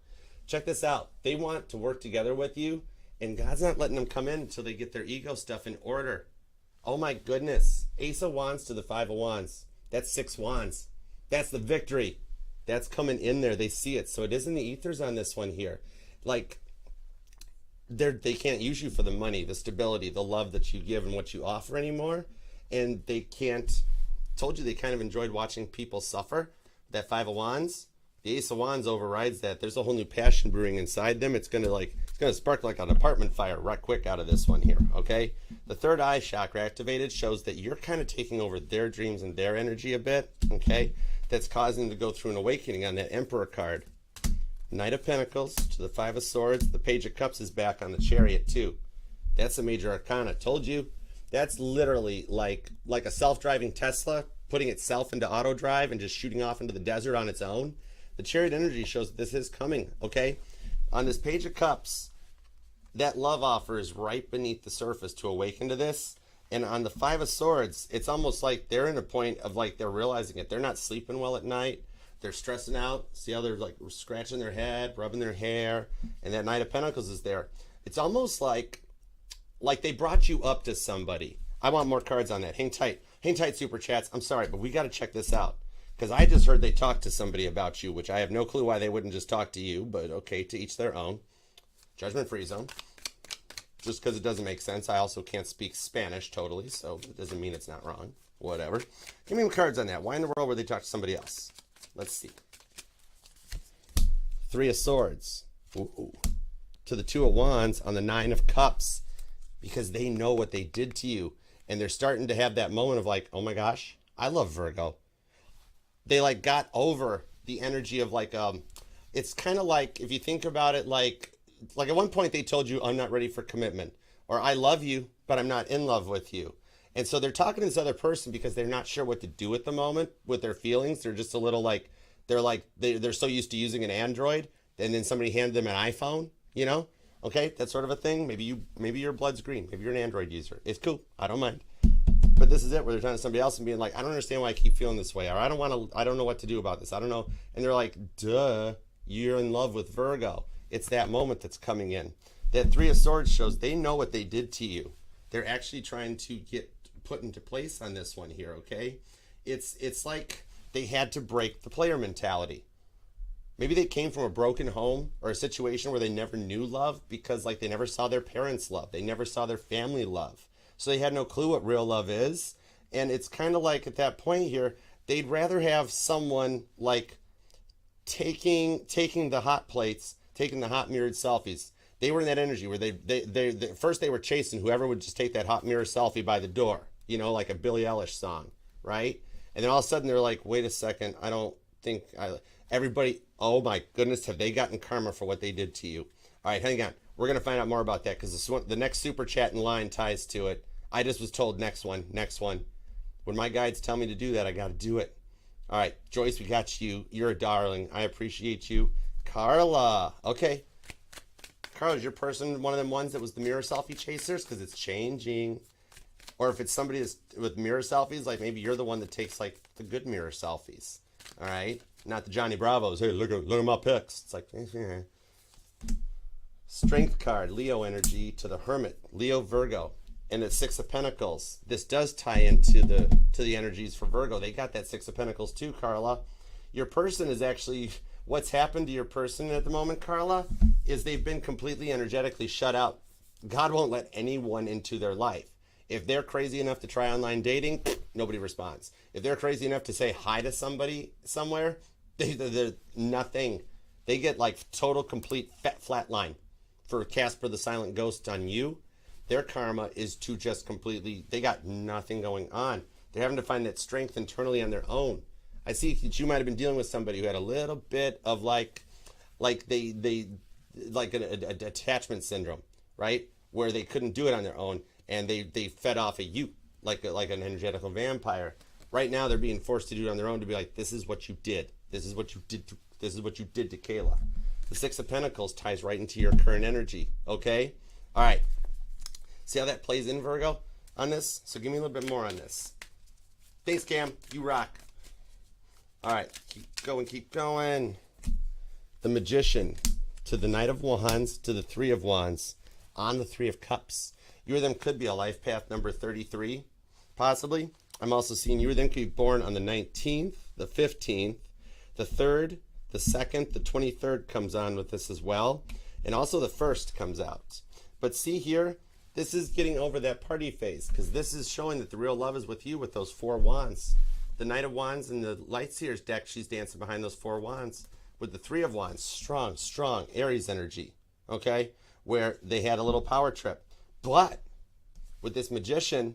Check this out. They want to work together with you, and God's not letting them come in until they get their ego stuff in order. Oh my goodness. Ace of Wands to the Five of Wands. That's 6 wands. That's the victory. That's coming in there. They see it. So it is in the ethers on this one here. Like, they can't use you for the money, the stability, the love that you give and what you offer anymore. and they can't. Told you they kind of enjoyed watching people suffer. That Five of Wands, the Ace of Wands overrides that. There's a whole new passion brewing inside them. It's gonna spark like an apartment fire right quick out of this one here. Okay, the third eye chakra activated shows that you're kind of taking over their dreams and their energy a bit. Okay, that's causing them to go through an awakening on that Emperor card. Knight of Pentacles to the Five of Swords. The Page of Cups is back on the Chariot too. That's a major arcana. Told you. That's literally like a self-driving Tesla putting itself into auto drive and just shooting off into the desert on its own. The Chariot energy shows that this is coming, okay? On this Page of Cups, that love offer is right beneath the surface to awaken to this. And on the Five of Swords, it's almost like they're in a point of like they're realizing it. They're not sleeping well at night. They're stressing out. See how they're like scratching their head, rubbing their hair, and that Knight of Pentacles is there. It's almost like they brought you up to somebody. I want more cards on that. Hang tight. Hang tight, Super Chats. I'm sorry, but we got to check this out. Because I just heard they talked to somebody about you, which I have no clue why they wouldn't just talk to you, but okay, to each their own. Judgment-free zone. Just because it doesn't make sense. I also can't speak Spanish totally, so it doesn't mean it's not wrong. Whatever. Give me some cards on that. Why in the world would they talk to somebody else? Let's see. Three of Swords. Ooh. To the Two of Wands on the Nine of Cups. Because they know what they did to you. And they're starting to have that moment of like, oh my gosh, I love Virgo. They like got over the energy of like, it's kind of like, if you think about it, like at one point they told you, I'm not ready for commitment. Or I love you, but I'm not in love with you. And so they're talking to this other person because they're not sure what to do at the moment with their feelings. They're just a little like, they're so used to using an Android. And then somebody handed them an iPhone, you know? Okay, that sort of a thing. Maybe your blood's green. Maybe you're an Android user. It's cool. I don't mind. But this is it, where they're talking to somebody else and being like, I don't understand why I keep feeling this way, or I don't know what to do about this. I don't know. And they're like, duh, you're in love with Virgo. It's that moment that's coming in. That Three of Swords shows they know what they did to you. They're actually trying to get put into place on this one here, okay? It's like they had to break the player mentality. Maybe they came from a broken home or a situation where they never knew love because like they never saw their parents love. They never saw their family love. So they had no clue what real love is. And it's kind of like at that point here, they'd rather have someone like taking the hot plates, taking the hot mirrored selfies. They were in that energy where they first they were chasing whoever would just take that hot mirror selfie by the door, you know, like a Billie Eilish song, right? And then all of a sudden they're like, wait a second, I don't think everybody, oh my goodness, have they gotten karma for what they did to you? All right, hang on. We're going to find out more about that because the next super chat in line ties to it. I just was told next one. When my guides tell me to do that, I got to do it. All right, Joyce, we got you. You're a darling. I appreciate you. Carla. Okay. Carla, is your person one of them ones that was the mirror selfie chasers? Because it's changing. Or if it's somebody that's with mirror selfies, like maybe you're the one that takes like the good mirror selfies. All right? Not the Johnny Bravos. Hey, look at my pics. It's like, Strength card, Leo energy to the Hermit, Leo Virgo, and the Six of Pentacles. This does tie into the energies for Virgo. They got that Six of Pentacles too, Carla. Your person is actually, what's happened to your person at the moment, Carla, is they've been completely energetically shut out. God won't let anyone into their life. If they're crazy enough to try online dating, nobody responds. If they're crazy enough to say hi to somebody somewhere, they're nothing. They get like total, complete flat line. For Casper the Silent Ghost on you, their karma is to just completely, they got nothing going on. They're having to find that strength internally on their own. I see that you might have been dealing with somebody who had a little bit of like they like an attachment syndrome, right? Where they couldn't do it on their own and they fed off of you like an energetical vampire. Right now they're being forced to do it on their own to be like, this is what you did. This is what you did to Kayla. The Six of Pentacles ties right into your current energy, okay? All right. See how that plays in, Virgo, on this? So give me a little bit more on this. Thanks, Cam. You rock. All right. Keep going. The Magician to the Knight of Wands to the Three of Wands on the Three of Cups. You or them could be a life path number 33, possibly. I'm also seeing you or them could be born on the 19th, the 15th, the 3rd, the 2nd, the 23rd comes on with this as well. And also the 1st comes out. But see here, This is getting over that party phase, because this is showing that the real love is with you with those 4 wands. The Knight of Wands in the Light Seers deck, she's dancing behind those 4 wands. With the 3 of Wands, strong, strong Aries energy, okay? Where they had a little power trip. But with this Magician,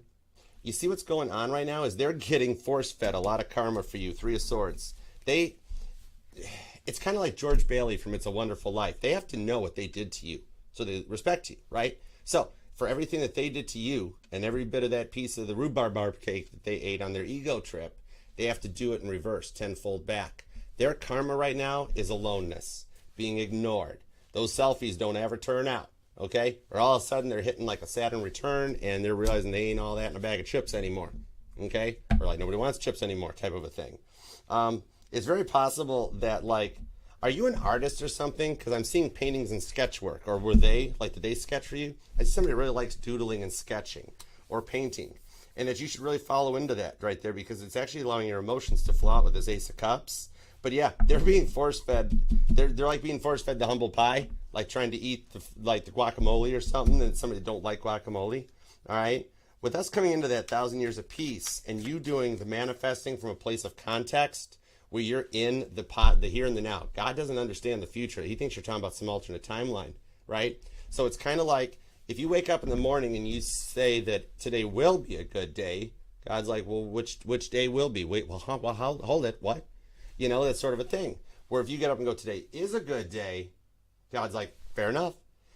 you see what's going on right now is they're getting force-fed a lot of karma for you, 3 of Swords. It's kind of like George Bailey from It's a Wonderful Life. They have to know what they did to you, so they respect you, right? So for everything that they did to you and every bit of that piece of the rhubarb cake that they ate on their ego trip, they have to do it in reverse, tenfold back. Their karma right now is aloneness, being ignored. Those selfies don't ever turn out, okay? Or all of a sudden they're hitting like a Saturn return and they're realizing they ain't all that in a bag of chips anymore, okay? Or like nobody wants chips anymore type of a thing. It's very possible that, like, are you an artist or something? Because I'm seeing paintings and sketch work. Or were they, like, did they sketch for you? I see somebody really likes doodling and sketching or painting. And that you should really follow into that right there, because it's actually allowing your emotions to flow out with this Ace of Cups. But yeah, they're being force-fed. They're like being force-fed the humble pie, like trying to eat the guacamole or something, and somebody don't like guacamole. All right? With us coming into that 1,000 years of peace and you doing the manifesting from a place of context, where you're in the here and the now. God doesn't understand the future. He thinks you're talking about some alternate timeline, right? So it's kind of like if you wake up in the morning and you say that today will be a good day, God's like, well, which day will be? Wait, well, hold it. What? You know, that's sort of a thing. Where if you get up and go, today is a good day, God's like, fair enough.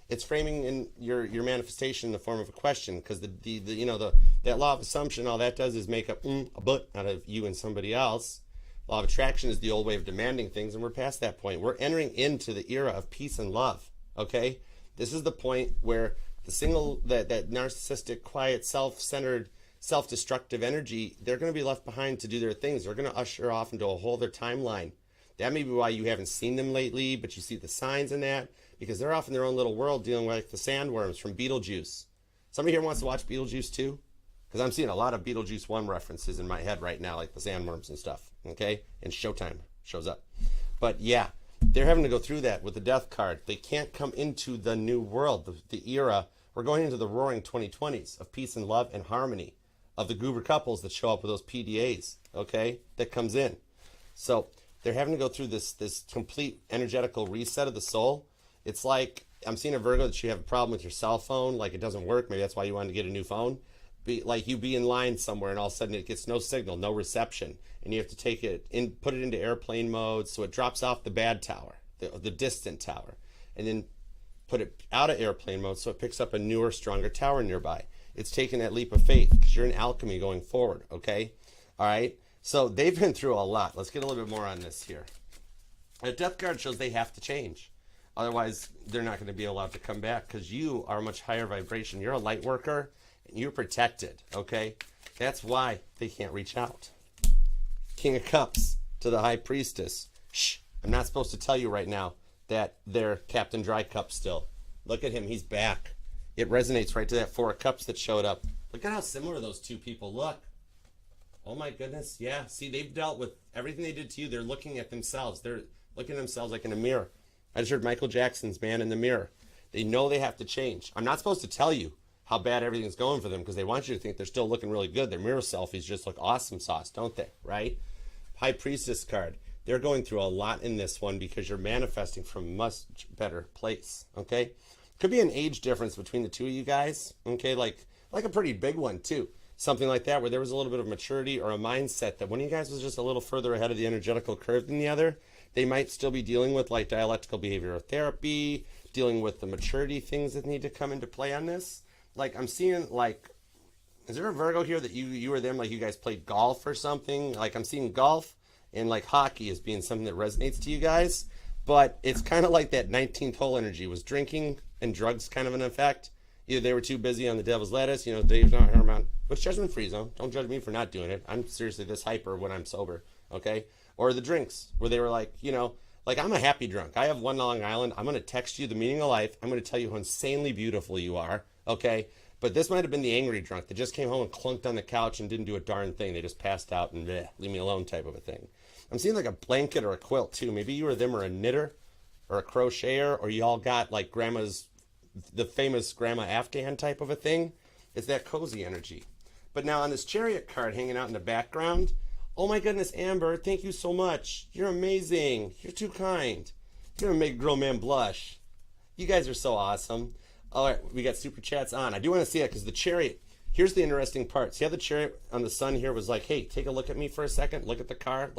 It's framing in your manifestation in the form of a question, because that law of assumption, all that does is make up a but out of you and somebody else. Law of attraction is the old way of demanding things, and we're past that point. We're entering into the era of peace and love, okay? This is the point where that narcissistic, quiet, self-centered, self-destructive energy, they're going to be left behind to do their things. They're going to usher off into a whole other timeline. That may be why you haven't seen them lately, but you see the signs in that, because they're off in their own little world dealing with the sandworms from Beetlejuice. Somebody here wants to watch Beetlejuice too? Because I'm seeing a lot of Beetlejuice 1 references in my head right now, like the sandworms and stuff, okay? And Showtime shows up. But yeah, they're having to go through that with the death card. They can't come into the new world, the era. We're going into the roaring 2020s of peace and love and harmony, of the goober couples that show up with those PDAs, okay, that comes in. So they're having to go through this complete energetical reset of the soul. It's like, I'm seeing a Virgo that you have a problem with your cell phone, like it doesn't work. Maybe that's why you wanted to get a new phone. Like you be in line somewhere and all of a sudden it gets no signal, no reception, and you have to take it in, put it into airplane mode, so it drops off the bad tower, the distant tower, and then put it out of airplane mode so it picks up a newer, stronger tower nearby. It's taking that leap of faith because you're in alchemy going forward, okay? All right? So they've been through a lot. Let's get a little bit more on this here. The death card shows they have to change. Otherwise, they're not going to be allowed to come back, because you are a much higher vibration. You're a light worker. You're protected, okay? That's why they can't reach out. King of Cups to the High Priestess. Shh, I'm not supposed to tell you right now that they're Captain Dry Cup still. Look at him, he's back. It resonates right to that 4 of Cups that showed up. Look at how similar those two people look. Oh my goodness, yeah. See, they've dealt with everything they did to you. They're looking at themselves. They're looking at themselves like in a mirror. I just heard Michael Jackson's Man in the Mirror. They know they have to change. I'm not supposed to tell you how bad everything's going for them, because they want you to think they're still looking really good. Their mirror selfies just look awesome sauce, don't they? Right? High Priestess card. They're going through a lot in this one because you're manifesting from a much better place, okay? Could be an age difference between the two of you guys, okay? Like a pretty big one, too. Something like that, where there was a little bit of maturity or a mindset that one of you guys was just a little further ahead of the energetical curve than the other. They might still be dealing with, like, dialectical behavioral therapy, dealing with the maturity things that need to come into play on this. Like, I'm seeing, like, is there a Virgo here that you or them, like, you guys played golf or something? Like, I'm seeing golf and, like, hockey as being something that resonates to you guys. But it's kind of like that 19th hole energy. Was drinking and drugs kind of an effect? Either they were too busy on the devil's lettuce, you know, Dave's not Herman. Which judgment-free zone. Don't judge me for not doing it. I'm seriously this hyper when I'm sober, okay? Or the drinks, where they were like, you know, like, I'm a happy drunk. I have one Long Island. I'm going to text you the meaning of life. I'm going to tell you how insanely beautiful you are. Okay, but this might have been the angry drunk that just came home and clunked on the couch and didn't do a darn thing. They just passed out and bleh, leave me alone type of a thing. I'm seeing like a blanket or a quilt too. Maybe you or them are a knitter or a crocheter, or you all got like grandma's the famous grandma Afghan type of a thing. It's that cozy energy. But now on this Chariot card hanging out in the background, oh my goodness, Amber, thank you so much. You're amazing. You're too kind. You're going to make a girl man blush. You guys are so awesome. All right, we got super chats on. I do want to see it because the Chariot, here's the interesting part. See how the Chariot on the sun here was like, hey, take a look at me for a second. Look at the car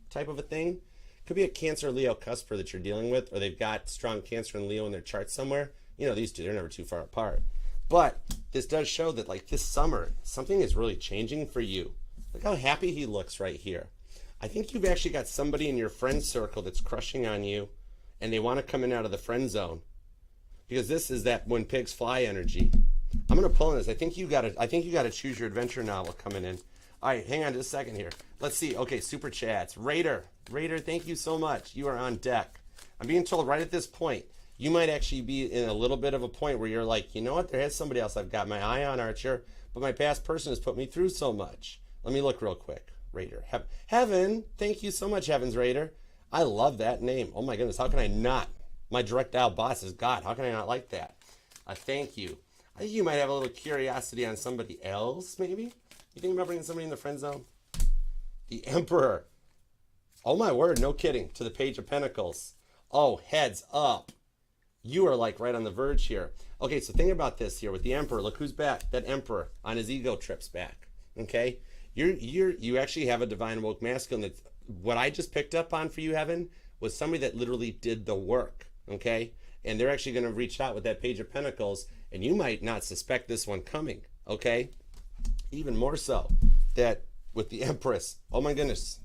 type of a thing. Could be a Cancer Leo cusper that you're dealing with, or they've got strong Cancer and Leo in their chart somewhere. You know, these two, they're never too far apart. But this does show that, like, this summer, something is really changing for you. Look how happy he looks right here. I think you've actually got somebody in your friend circle that's crushing on you, and they want to come in out of the friend zone. Because this is that when pigs fly energy. I'm going to pull in this. I think you got to choose your adventure novel coming in. All right, hang on just a second here. Let's see. Okay, super chats. Raider, thank you so much. You are on deck. I'm being told right at this point, you might actually be in a little bit of a point where you're like, you know what? There is somebody else I've got my eye on, Archer, but my past person has put me through so much. Let me look real quick. Raider. Heaven, thank you so much, Heaven's Raider. I love that name. Oh my goodness, how can I not? My direct dial boss is God. How can I not like that? Thank you. I think you might have a little curiosity on somebody else, maybe? You think about bringing somebody in the friend zone? The Emperor. Oh my word, no kidding. To the Page of Pentacles. Oh, heads up. You are like right on the verge here. Okay, so think about this here with the Emperor. Look who's back. That Emperor on his ego trips back. Okay? You actually have a divine woke masculine that what I just picked up on for you, Heaven, was somebody that literally did the work. Okay? And they're actually going to reach out with that Page of Pentacles, and you might not suspect this one coming. Okay? Even more so that with the Empress, oh my goodness,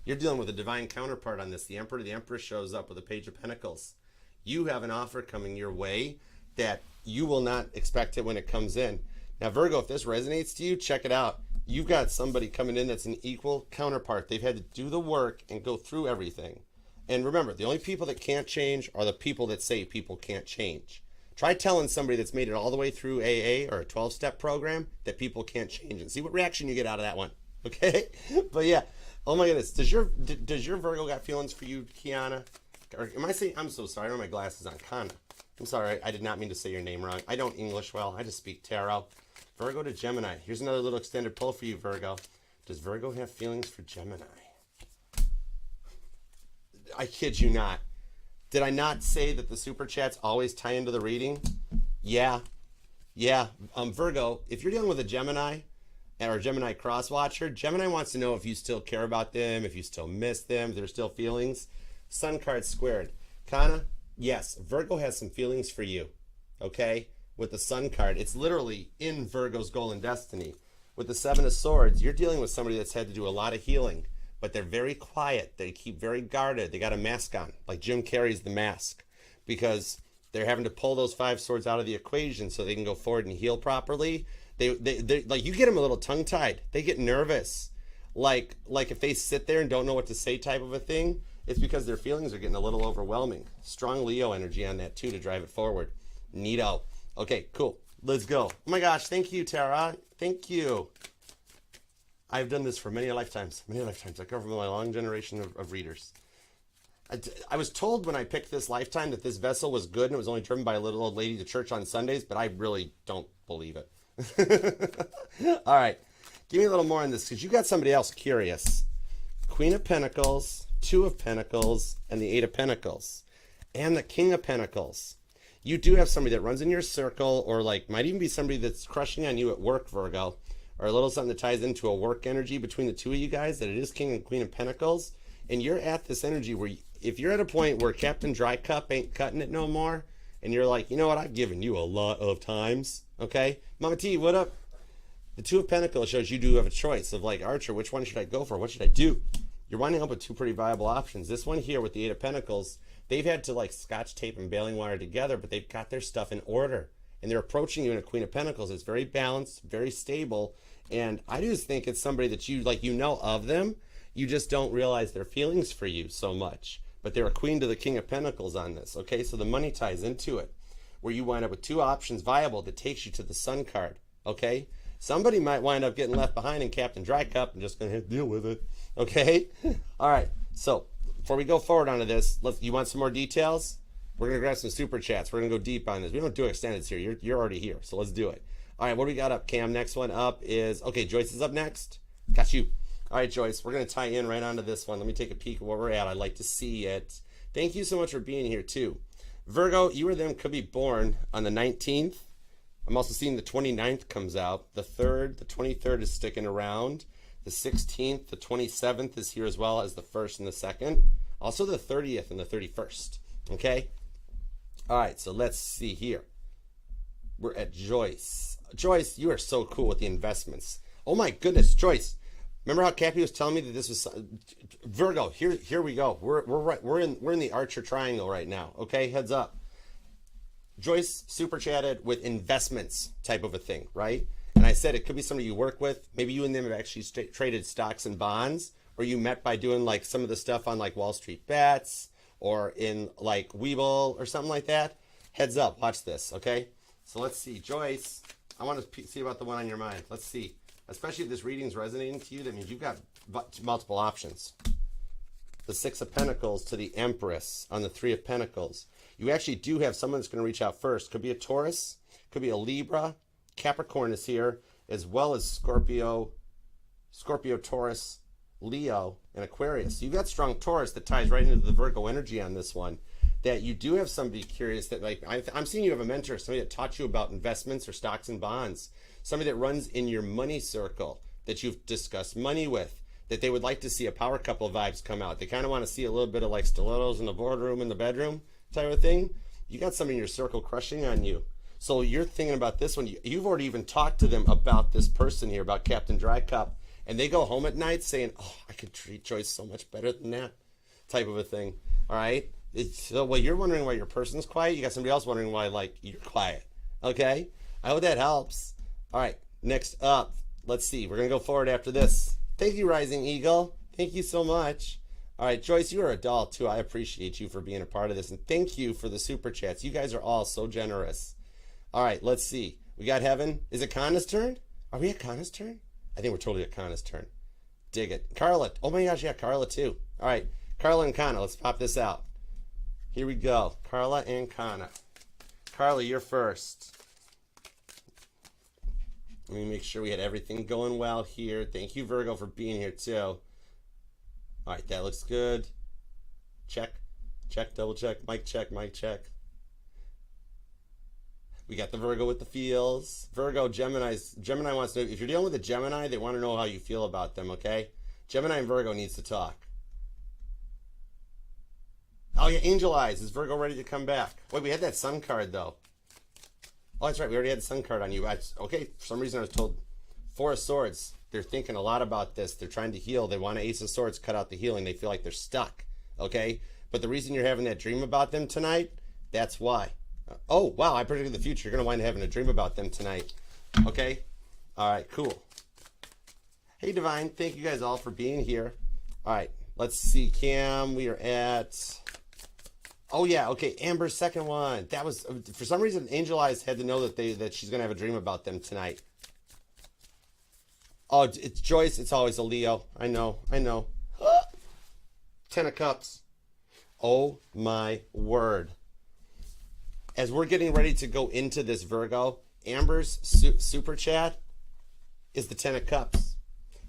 you're dealing with a divine counterpart on this. The Empress shows up with a Page of Pentacles. You have an offer coming your way that you will not expect it when it comes in. Now, Virgo, if this resonates to you, check it out. You've got somebody coming in that's an equal counterpart. They've had to do the work and go through everything. And remember, the only people that can't change are the people that say people can't change. Try telling somebody that's made it all the way through AA or a 12-step program that people can't change and see what reaction you get out of that one. Okay? But yeah, oh my goodness. Does your Virgo got feelings for you, Kiana? Or am I saying, I'm so sorry, I don't have my glasses on. Kana. I'm sorry, I did not mean to say your name wrong. I don't English well, I just speak tarot. Virgo to Gemini. Here's another little extended pull for you, Virgo. Does Virgo have feelings for Gemini? I kid you not. Did I not say that the super chats always tie into the reading? Yeah. Virgo, if you're dealing with a Gemini or a Gemini cross-watcher, Gemini wants to know if you still care about them, if you still miss them, if there's still feelings. Sun card squared. Kana, yes, Virgo has some feelings for you, okay? With the Sun card, it's literally in Virgo's goal and destiny. With the Seven of Swords, you're dealing with somebody that's had to do a lot of healing, but they're very quiet. They keep very guarded. They got a mask on, like Jim Carrey's The Mask, because they're having to pull those 5 swords out of the equation so they can go forward and heal properly. They like, you get them a little tongue-tied. They get nervous. Like if they sit there and don't know what to say type of a thing, it's because their feelings are getting a little overwhelming. Strong Leo energy on that too to drive it forward. Neato. Okay, cool. Let's go. Oh my gosh, thank you, Tara. Thank you. I've done this for many lifetimes. Many lifetimes. I cover my long generation of readers. I was told when I picked this lifetime that this vessel was good and it was only driven by a little old lady to church on Sundays, but I really don't believe it. All right. Give me a little more on this because you got somebody else curious. Queen of Pentacles, Two of Pentacles, and the Eight of Pentacles, and the King of Pentacles. You do have somebody that runs in your circle, or like might even be somebody that's crushing on you at work, Virgo, or a little something that ties into a work energy between the two of you guys, that it is King and Queen of Pentacles. And you're at this energy where if you're at a point where Captain Dry Cup ain't cutting it no more, and you're like, you know what, I've given you a lot of times, okay? Mama T, what up? The Two of Pentacles shows you do have a choice of like, Archer, which one should I go for? What should I do? You're winding up with 2 pretty viable options. This one here with the Eight of Pentacles, they've had to like scotch tape and baling wire together, but they've got their stuff in order. And they're approaching you in a Queen of Pentacles. It's very balanced, very stable. And I just think it's somebody that you like, you know of them. You just don't realize their feelings for you so much. But they're a Queen to the King of Pentacles on this. Okay, so the money ties into it, where you wind up with 2 options viable that takes you to the Sun card. Okay, somebody might wind up getting left behind in Captain Dry Cup and just gonna have to deal with it. Okay, all right. So before we go forward onto this, you want some more details? We're going to grab some super chats. We're going to go deep on this. We don't do extendeds here. You're already here, so let's do it. All right, what do we got up, Cam? Next one up is, okay, Joyce is up next. Got you. All right, Joyce, we're going to tie in right onto this one. Let me take a peek at where we're at. I'd like to see it. Thank you so much for being here, too. Virgo, you or them could be born on the 19th. I'm also seeing the 29th comes out. The 3rd, the 23rd is sticking around. The 16th, the 27th is here as well as the 1st and the 2nd. Also the 30th and the 31st. Okay? All right, so let's see here. We're at Joyce. Joyce, you are so cool with the investments. Oh my goodness, Joyce. Remember how Cappy was telling me that this was Virgo? Here we go. We're in the Archer Triangle right now. Okay, heads up. Joyce super chatted with investments type of a thing, right? And I said it could be somebody you work with. Maybe you and them have actually traded stocks and bonds, or you met by doing like some of the stuff on like Wall Street Bets or in like Webull or something like that. Heads up, watch this, okay? So let's see, Joyce. I want to see about the one on your mind. Let's see. Especially if this reading is resonating to you, that means you've got multiple options. The Six of Pentacles to the Empress on the Three of Pentacles. You actually do have someone that's going to reach out first. Could be a Taurus, could be a Libra, Capricorn is here, as well as Scorpio, Taurus, Leo, and Aquarius. You've got strong Taurus that ties right into the Virgo energy on this one. That you do have somebody curious that, like, I'm seeing you have a mentor, somebody that taught you about investments or stocks and bonds. Somebody that runs in your money circle that you've discussed money with, that they would like to see a power couple vibes come out. They kind of want to see a little bit of like stilettos in the boardroom, in the bedroom type of thing. You got somebody in your circle crushing on you. So you're thinking about this one. You've already even talked to them about this person here, about Captain Dry Cup. And they go home at night saying, oh, I could treat Joyce so much better than that type of a thing. All right. So while you're wondering why your person's quiet, you got somebody else wondering why like you're quiet. Okay. I hope that helps. All right, next up, let's see. We're going to go forward after this. Thank you, Rising Eagle. Thank you so much. All right, Joyce, you are a doll, too. I appreciate you for being a part of this, and thank you for the super chats. You guys are all so generous. All right, let's see. We got Heaven. Is it Kana's turn? Are we at Kana's turn? I think we're totally at Kana's turn. Dig it. Carla. Oh, my gosh, yeah, Carla, too. All right, Carla and Kana. Let's pop this out. Here we go. Carla and Kana. Carla, you're first. Let me make sure we had everything going well here. Thank you, Virgo, for being here, too. All right, that looks good. Check, double check, mic check, mic check. We got the Virgo with the feels. Virgo, Gemini wants to know, if you're dealing with a Gemini, they want to know how you feel about them, okay? Gemini and Virgo needs to talk. Oh, yeah, Angel Eyes. Is Virgo ready to come back? Wait, we had that Sun card, though. Oh, that's right. We already had the Sun card on you. Okay, for some reason I was told Four of Swords. They're thinking a lot about this. They're trying to heal. They want an Ace of Swords cut out the healing. They feel like they're stuck. Okay? But the reason you're having that dream about them tonight, that's why. Oh, wow. I predicted the future. You're going to wind up having a dream about them tonight. Okay? All right, cool. Hey, Divine. Thank you guys all for being here. All right. Let's see, Cam. We are at... Oh yeah, okay. Amber's second one. That was, for some reason, Angel Eyes had to know that she's gonna have a dream about them tonight. Oh, it's Joyce. It's always a Leo. I know. 10 of Cups. Oh my word! As we're getting ready to go into this, Virgo, Amber's super chat is the 10 of Cups.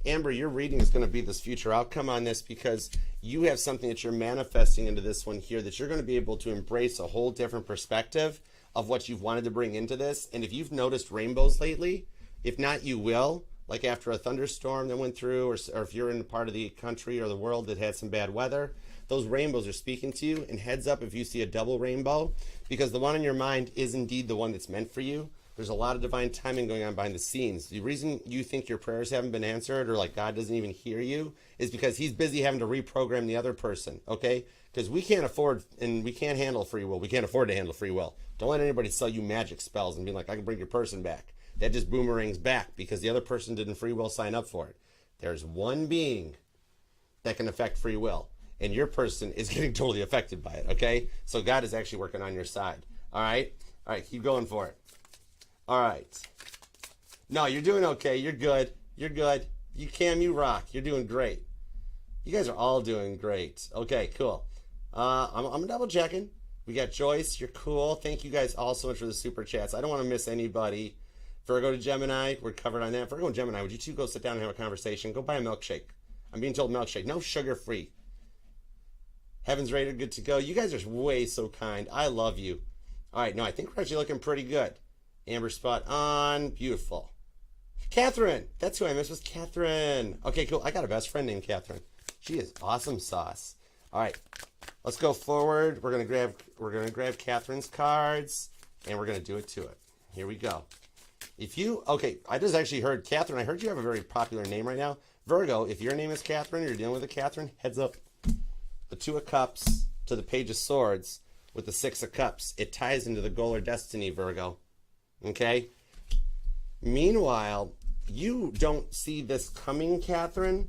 Amber, your reading is going to be this future outcome on this, because you have something that you're manifesting into this one here that you're going to be able to embrace a whole different perspective of what you've wanted to bring into this. And if you've noticed rainbows lately, if not, you will, like after a thunderstorm that went through, or if you're in a part of the country or the world that had some bad weather, those rainbows are speaking to you. And heads up if you see a double rainbow, because the one in your mind is indeed the one that's meant for you. There's a lot of divine timing going on behind the scenes. The reason you think your prayers haven't been answered, or like God doesn't even hear you, is because he's busy having to reprogram the other person, okay? Because we can't afford, and we can't handle free will. We can't afford to handle free will. Don't let anybody sell you magic spells and be like, I can bring your person back. That just boomerangs back because the other person didn't free will sign up for it. There's one being that can affect free will, and your person is getting totally affected by it, okay? So God is actually working on your side, all right? All right, keep going for it. All right. No, you're doing okay. You're good. You're good. You rock. You're doing great. You guys are all doing great. Okay, cool. I'm double checking. We got Joyce. You're cool. Thank you guys all so much for the super chats. I don't want to miss anybody. Virgo to Gemini, we're covered on that. Virgo and Gemini, would you two go sit down and have a conversation? Go buy a milkshake. I'm being told milkshake. No sugar free. Heaven's rated, good to go. You guys are way so kind. I love you. All right, no, I think we're actually looking pretty good. Amber spot on. Beautiful. Catherine. That's who I missed, was Catherine. Okay, cool. I got a best friend named Catherine. She is awesome sauce. All right, let's go forward. We're gonna grab Catherine's cards, and we're gonna do it to it. Here we go. Okay, I just actually heard Catherine. I heard you have a very popular name right now, Virgo. If your name is Catherine, or you're dealing with a Catherine, heads up. The Two of Cups to the Page of Swords with the Six of Cups. It ties into the goal or destiny, Virgo. Okay. Meanwhile, you don't see this coming, Catherine,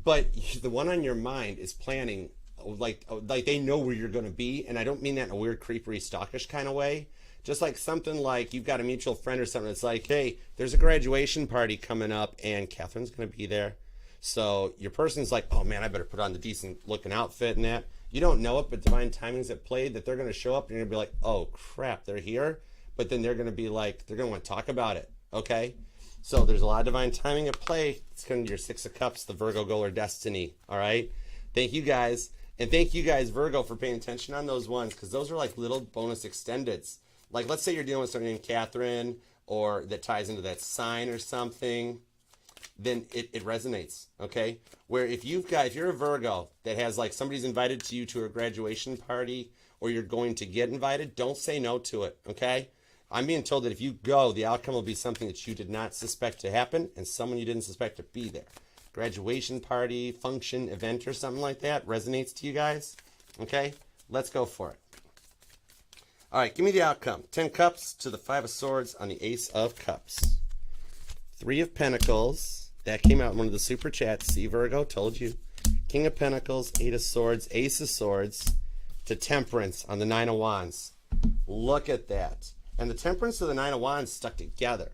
but the one on your mind is planning, like they know where you're going to be, and I don't mean that in a weird, creepery, stalkish kind of way. Just like something like you've got a mutual friend or something. It's like, hey, there's a graduation party coming up, and Catherine's going to be there. So your person's like, oh man, I better put on the decent looking outfit and that. You don't know it, but divine timing's at play that they're going to show up, and you're going to be like, oh crap, they're here. But then they're going to be like, they're going to want to talk about it. Okay. So there's a lot of divine timing at play. It's kind of your Six of Cups, the Virgo goal or destiny. All right. Thank you guys. And thank you guys, Virgo, for paying attention on those ones, because those are like little bonus extendeds. Like, let's say you're dealing with something named Catherine, or that ties into that sign or something, then it resonates, okay? Where if you're a Virgo that has, like, somebody's invited to you to a graduation party, or you're going to get invited, don't say no to it, okay? I'm being told that if you go, the outcome will be something that you did not suspect to happen, and someone you didn't suspect to be there. Graduation party, function, event, or something like that resonates to you guys, okay? Let's go for it. All right, give me the outcome. 10 Cups to the Five of Swords on the Ace of Cups. 3 of Pentacles. That came out in one of the super chats. See, Virgo, told you. King of Pentacles, 8 of Swords, Ace of Swords to Temperance on the 9 of Wands. Look at that. And the Temperance to the 9 of Wands stuck together.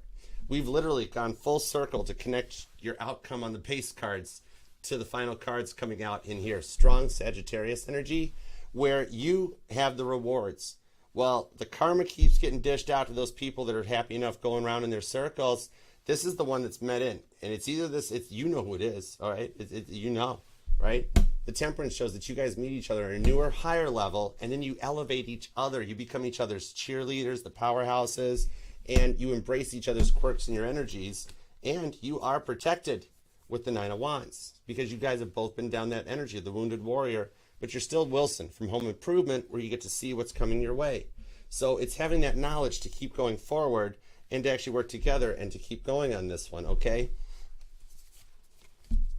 We've literally gone full circle to connect your outcome on the base cards to the final cards coming out in here. Strong Sagittarius energy, where you have the rewards. Well, the karma keeps getting dished out to those people that are happy enough going around in their circles. This is the one that's met in. And it's either this, you know who it is, all right? You know, right? The Temperance shows that you guys meet each other at a newer, higher level, and then you elevate each other. You become each other's cheerleaders, the powerhouses, and you embrace each other's quirks and your energies, and you are protected with the 9 of Wands, because you guys have both been down that energy of the wounded warrior. But you're still Wilson from Home Improvement, where you get to see what's coming your way. So it's having that knowledge to keep going forward and to actually work together and to keep going on this one, okay?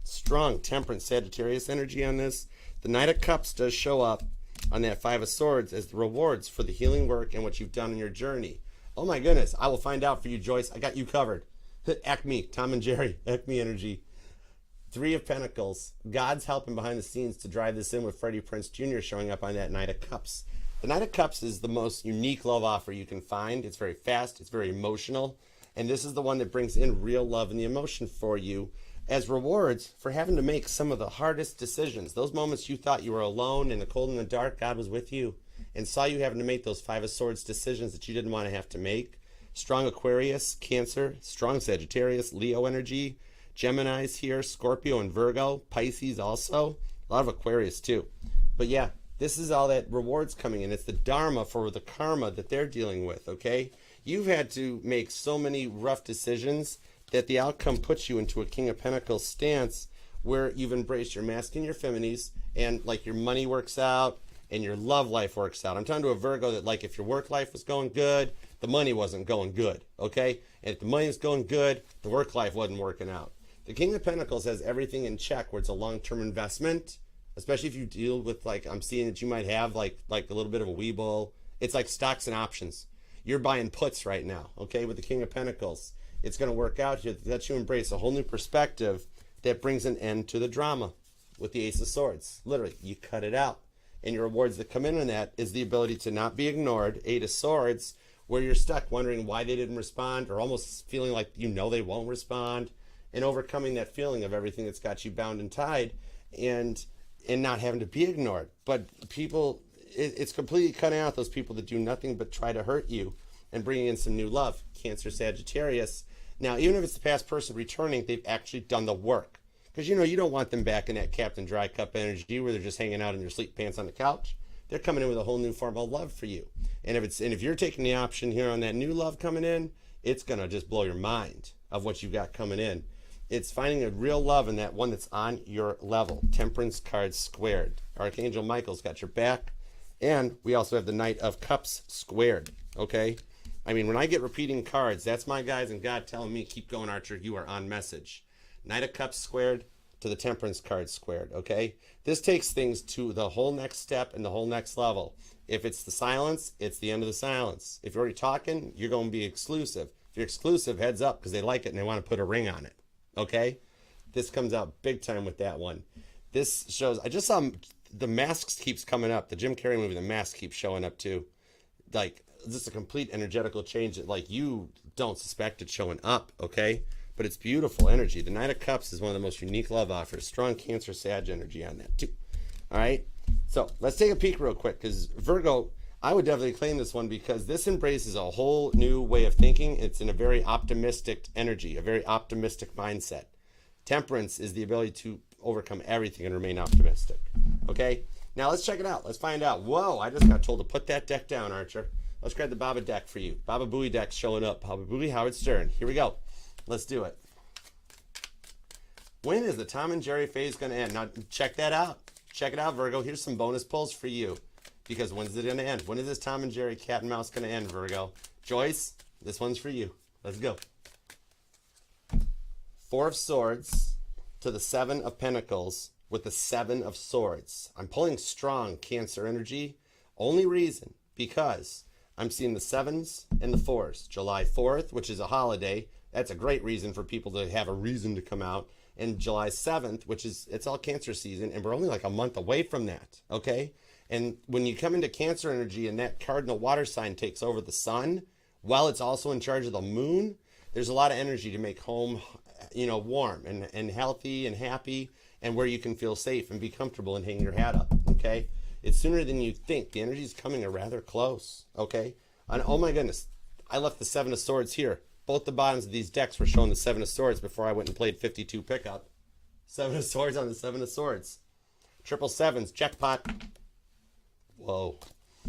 Strong Temperance Sagittarius energy on this. The Knight of Cups does show up on that 5 of Swords as the rewards for the healing work and what you've done in your journey. Oh my goodness, I will find out for you, Joyce. I got you covered. Acme, Tom and Jerry, Acme energy. 3 of Pentacles. God's helping behind the scenes to drive this in, with Freddie Prinze Jr. showing up on that Knight of Cups. The Knight of Cups is the most unique love offer you can find. It's very fast. It's very emotional. And this is the one that brings in real love and the emotion for you as rewards for having to make some of the hardest decisions. Those moments you thought you were alone in the cold and the dark, God was with you and saw you having to make those 5 of Swords decisions that you didn't want to have to make. Strong Aquarius, Cancer, strong Sagittarius, Leo energy. Gemini's here, Scorpio and Virgo, Pisces also, a lot of Aquarius too. But yeah, this is all that rewards coming in. It's the Dharma for the karma that they're dealing with, okay? You've had to make so many rough decisions that the outcome puts you into a King of Pentacles stance, where you've embraced your masculine, your feminines, and like your money works out and your love life works out. I'm talking to a Virgo that, like, if your work life was going good, the money wasn't going good, okay? And if the money was going good, the work life wasn't working out. The King of Pentacles has everything in check, where it's a long-term investment, especially if you deal with, like, I'm seeing that you might have like a little bit of a weeble. It's like stocks and options. You're buying puts right now, okay, with the King of Pentacles. It's going to work out here that you embrace a whole new perspective that brings an end to the drama with the Ace of Swords. Literally, you cut it out. And your rewards that come in on that is the ability to not be ignored. 8 of Swords, where you're stuck wondering why they didn't respond, or almost feeling like you know they won't respond, and overcoming that feeling of everything that's got you bound and tied, and not having to be ignored. But people, it's completely cutting out those people that do nothing but try to hurt you and bringing in some new love. Cancer, Sagittarius. Now, even if it's the past person returning, they've actually done the work. Because, you don't want them back in that Captain Dry Cup energy where they're just hanging out in their sleep pants on the couch. They're coming in with a whole new form of love for you. And if you're taking the option here on that new love coming in, it's going to just blow your mind of what you've got coming in. It's finding a real love in that one that's on your level. Temperance card squared. Archangel Michael's got your back. And we also have the Knight of Cups squared. Okay? I mean, when I get repeating cards, that's my guys and God telling me, keep going, Archer. You are on message. Knight of Cups squared to the Temperance card squared. Okay? This takes things to the whole next step and the whole next level. If it's the silence, it's the end of the silence. If you're already talking, you're going to be exclusive. If you're exclusive, heads up, because they like it and they want to put a ring on it. Okay? This comes out big time with that one. This shows, I just saw the masks keeps coming up. The Jim Carrey movie, the mask keeps showing up too. Like, just a complete energetical change that, like, you don't suspect it showing up, okay? But it's beautiful energy. The Knight of Cups is one of the most unique love offers. Strong Cancer, Sag energy on that too. All right? So, let's take a peek real quick, because Virgo, I would definitely claim this one because this embraces a whole new way of thinking. It's in a very optimistic energy, a very optimistic mindset. Temperance is the ability to overcome everything and remain optimistic. Okay? Now let's check it out. Let's find out. Whoa, I just got told to put that deck down, Archer. Let's grab the Baba deck for you. Baba Booey deck showing up. Baba Booey, Howard Stern. Here we go. Let's do it. When is the Tom and Jerry phase going to end? Now check that out. Check it out, Virgo. Here's some bonus pulls for you. Because when's it going to end? When is this Tom and Jerry cat and mouse going to end, Virgo? Joyce, this one's for you. Let's go. Four of Swords to the Seven of Pentacles with the Seven of Swords. I'm pulling strong Cancer energy. Only reason, because I'm seeing the sevens and the fours. July 4th, which is a holiday. That's a great reason for people to have a reason to come out. And July 7th, which is, it's all Cancer season, and we're only like a month away from that, okay? And when you come into Cancer energy and that cardinal water sign takes over the sun, while it's also in charge of the moon, there's a lot of energy to make home, warm and healthy and happy, and where you can feel safe and be comfortable and hang your hat up, okay? It's sooner than you think. The energy is coming rather close, okay? And oh my goodness, I left the Seven of Swords here. Both the bottoms of these decks were showing the Seven of Swords before I went and played 52 pickup. Seven of Swords on the Seven of Swords. Triple sevens, jackpot. Whoa.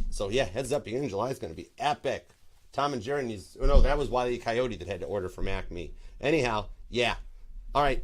So yeah, heads up, beginning of July is going to be epic. Tom and Jerry needs, oh no, that was Wile E. Coyote that had to order from Acme. Anyhow, yeah. All right.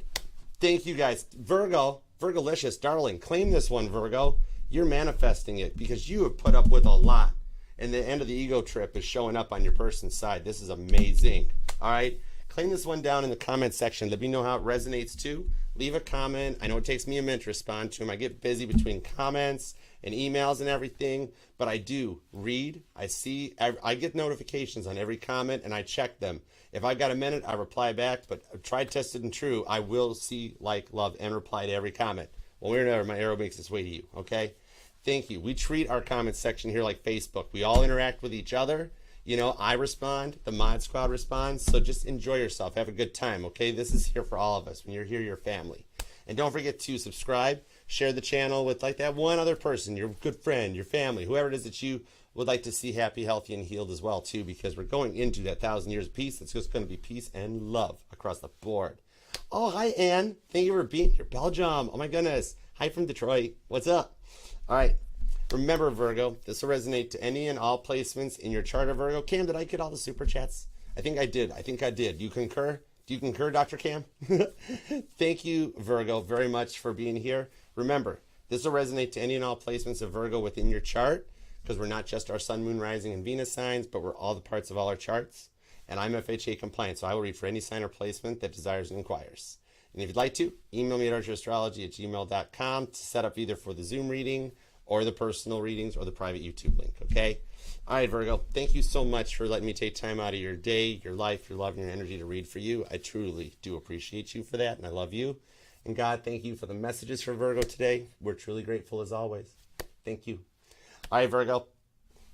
Thank you guys. Virgo, Virgolicious, darling, claim this one, Virgo. You're manifesting it because you have put up with a lot. And the end of the ego trip is showing up on your person's side. This is amazing. All right. Claim this one down in the comment section. Let me know how it resonates too. Leave a comment. I know it takes me a minute to respond to them. I get busy between comments and emails and everything, but I do read. I see. I get notifications on every comment and I check them. If I've got a minute, I reply back, but tried, tested, and true, I will see, like, love, and reply to every comment. One way or another, my arrow makes its way to you, okay? Thank you. We treat our comment section here like Facebook. We all interact with each other. I respond, the mod squad responds, so just enjoy yourself. Have a good time, okay? This is here for all of us. When you're here, you're family. And don't forget to subscribe, share the channel with like that one other person, your good friend, your family, whoever it is that you would like to see happy, healthy, and healed as well, too, because we're going into that 1,000 years of peace. It's just going to be peace and love across the board. Oh, hi, Ann. Thank you for being here. Belgium. Oh, my goodness. Hi from Detroit. What's up? All right. Remember, Virgo, this will resonate to any and all placements in your chart of Virgo. Cam, did I get all the super chats? I think I did. You concur? Do you concur, Dr. Cam? Thank you, Virgo, very much for being here. Remember, this will resonate to any and all placements of Virgo within your chart, because we're not just our sun, moon, rising, and Venus signs, but we're all the parts of all our charts. And I'm FHA compliant, so I will read for any sign or placement that desires and inquires. And if you'd like to, email me at archerastrology@gmail.com to set up either for the Zoom reading or the personal readings or the private YouTube link, okay? All right, Virgo, thank you so much for letting me take time out of your day, your life, your love, and your energy to read for you. I truly do appreciate you for that, and I love you. And God, thank you for the messages for Virgo today. We're truly grateful as always. Thank you. All right, Virgo,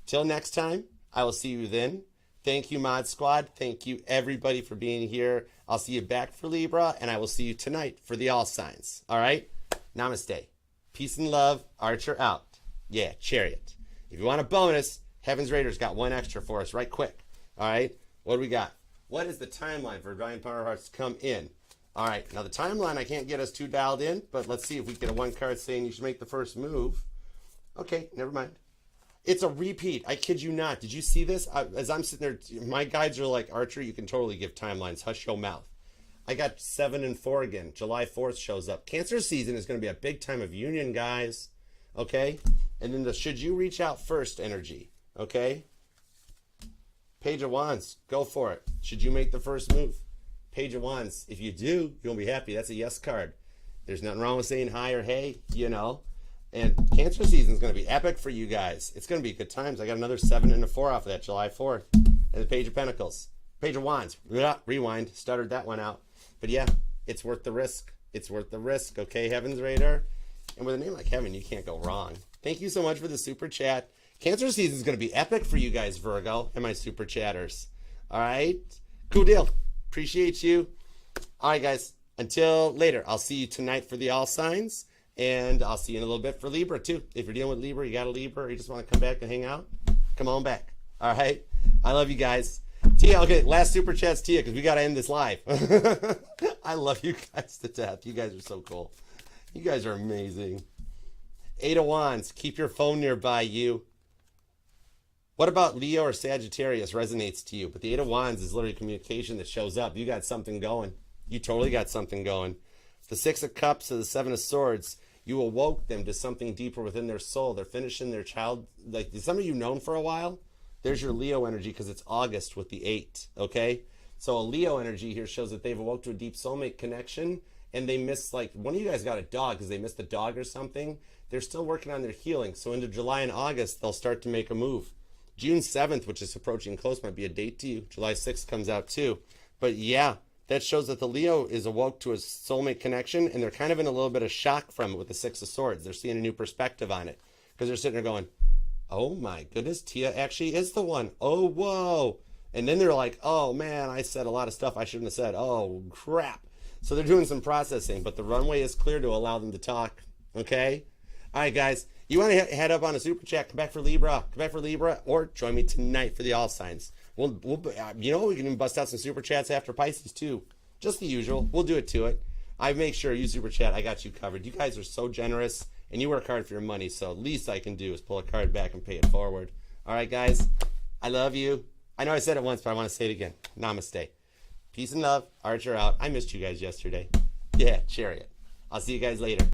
till next time, I will see you then. Thank you, Mod Squad. Thank you, everybody, for being here. I'll see you back for Libra, and I will see you tonight for the All Signs. All right? Namaste. Peace and love. Archer out. Yeah, Chariot. If you want a bonus, Heaven's Raiders got one extra for us right quick. All right, what do we got? What is the timeline for Divine Power Hearts to come in? All right, now the timeline, I can't get us too dialed in, but let's see if we get a one card saying you should make the first move. Okay, never mind. It's a repeat. I kid you not. Did you see this? As I'm sitting there, my guides are like, Archer, you can totally give timelines. Hush your mouth. I got 7 and 4 again. July 4th shows up. Cancer season is going to be a big time of union, guys. Okay? And then the should you reach out first energy. Okay? Page of Wands. Go for it. Should you make the first move? Page of Wands. If you do, you'll be happy. That's a yes card. There's nothing wrong with saying hi or hey, you know. And Cancer season is going to be epic for you guys. It's going to be good times. I got another 7 and a 4 off of that July 4th. And the Page of Pentacles. Page of Wands. Rewind. Stuttered that one out. But yeah, it's worth the risk. It's worth the risk. Okay, Heaven's Raider. And with a name like Heaven, you can't go wrong. Thank you so much for the super chat. Cancer season is going to be epic for you guys, Virgo, and my super chatters. All right? Cool deal. Appreciate you. All right, guys. Until later, I'll see you tonight for the all signs. And I'll see you in a little bit for Libra, too. If you're dealing with Libra, you got a Libra, or you just want to come back and hang out, come on back. All right? I love you guys. Tia, okay, last super chat's Tia, because we got to end this live. I love you guys to death. You guys are so cool. You guys are amazing. 8 of Wands. Keep your phone nearby you. What about Leo or Sagittarius resonates to you? But the 8 of Wands is literally communication that shows up. You got something going. You totally got something going. The 6 of Cups or the 7 of Swords, you awoke them to something deeper within their soul. They're finishing their child. Like, some of you known for a while? There's your Leo energy because it's August with the 8, okay? So a Leo energy here shows that they've awoke to a deep soulmate connection, and they miss, like, one of you guys got a dog because they missed a dog or something. They're still working on their healing. So into July and August, they'll start to make a move. June 7th, which is approaching close, might be a date to you. July 6th comes out too. But yeah, that shows that the Leo is awoke to a soulmate connection, and they're kind of in a little bit of shock from it with the 6 of Swords. They're seeing a new perspective on it because they're sitting there going, oh my goodness, Tia actually is the one. Oh, whoa. And then they're like, oh man, I said a lot of stuff I shouldn't have said. Oh, crap. So they're doing some processing, but the runway is clear to allow them to talk. Okay? All right, guys. You want to head up on a super chat, come back for Libra. Come back for Libra, or join me tonight for the all signs. We'll you know, we can even bust out some super chats after Pisces too. Just the usual. We'll do it to it. I make sure you super chat. I got you covered. You guys are so generous, and you work hard for your money, so least I can do is pull a card back and pay it forward. All right, guys. I love you. I know I said it once, but I want to say it again. Namaste. Peace and love. Archer out. I missed you guys yesterday. Yeah, Chariot. I'll see you guys later.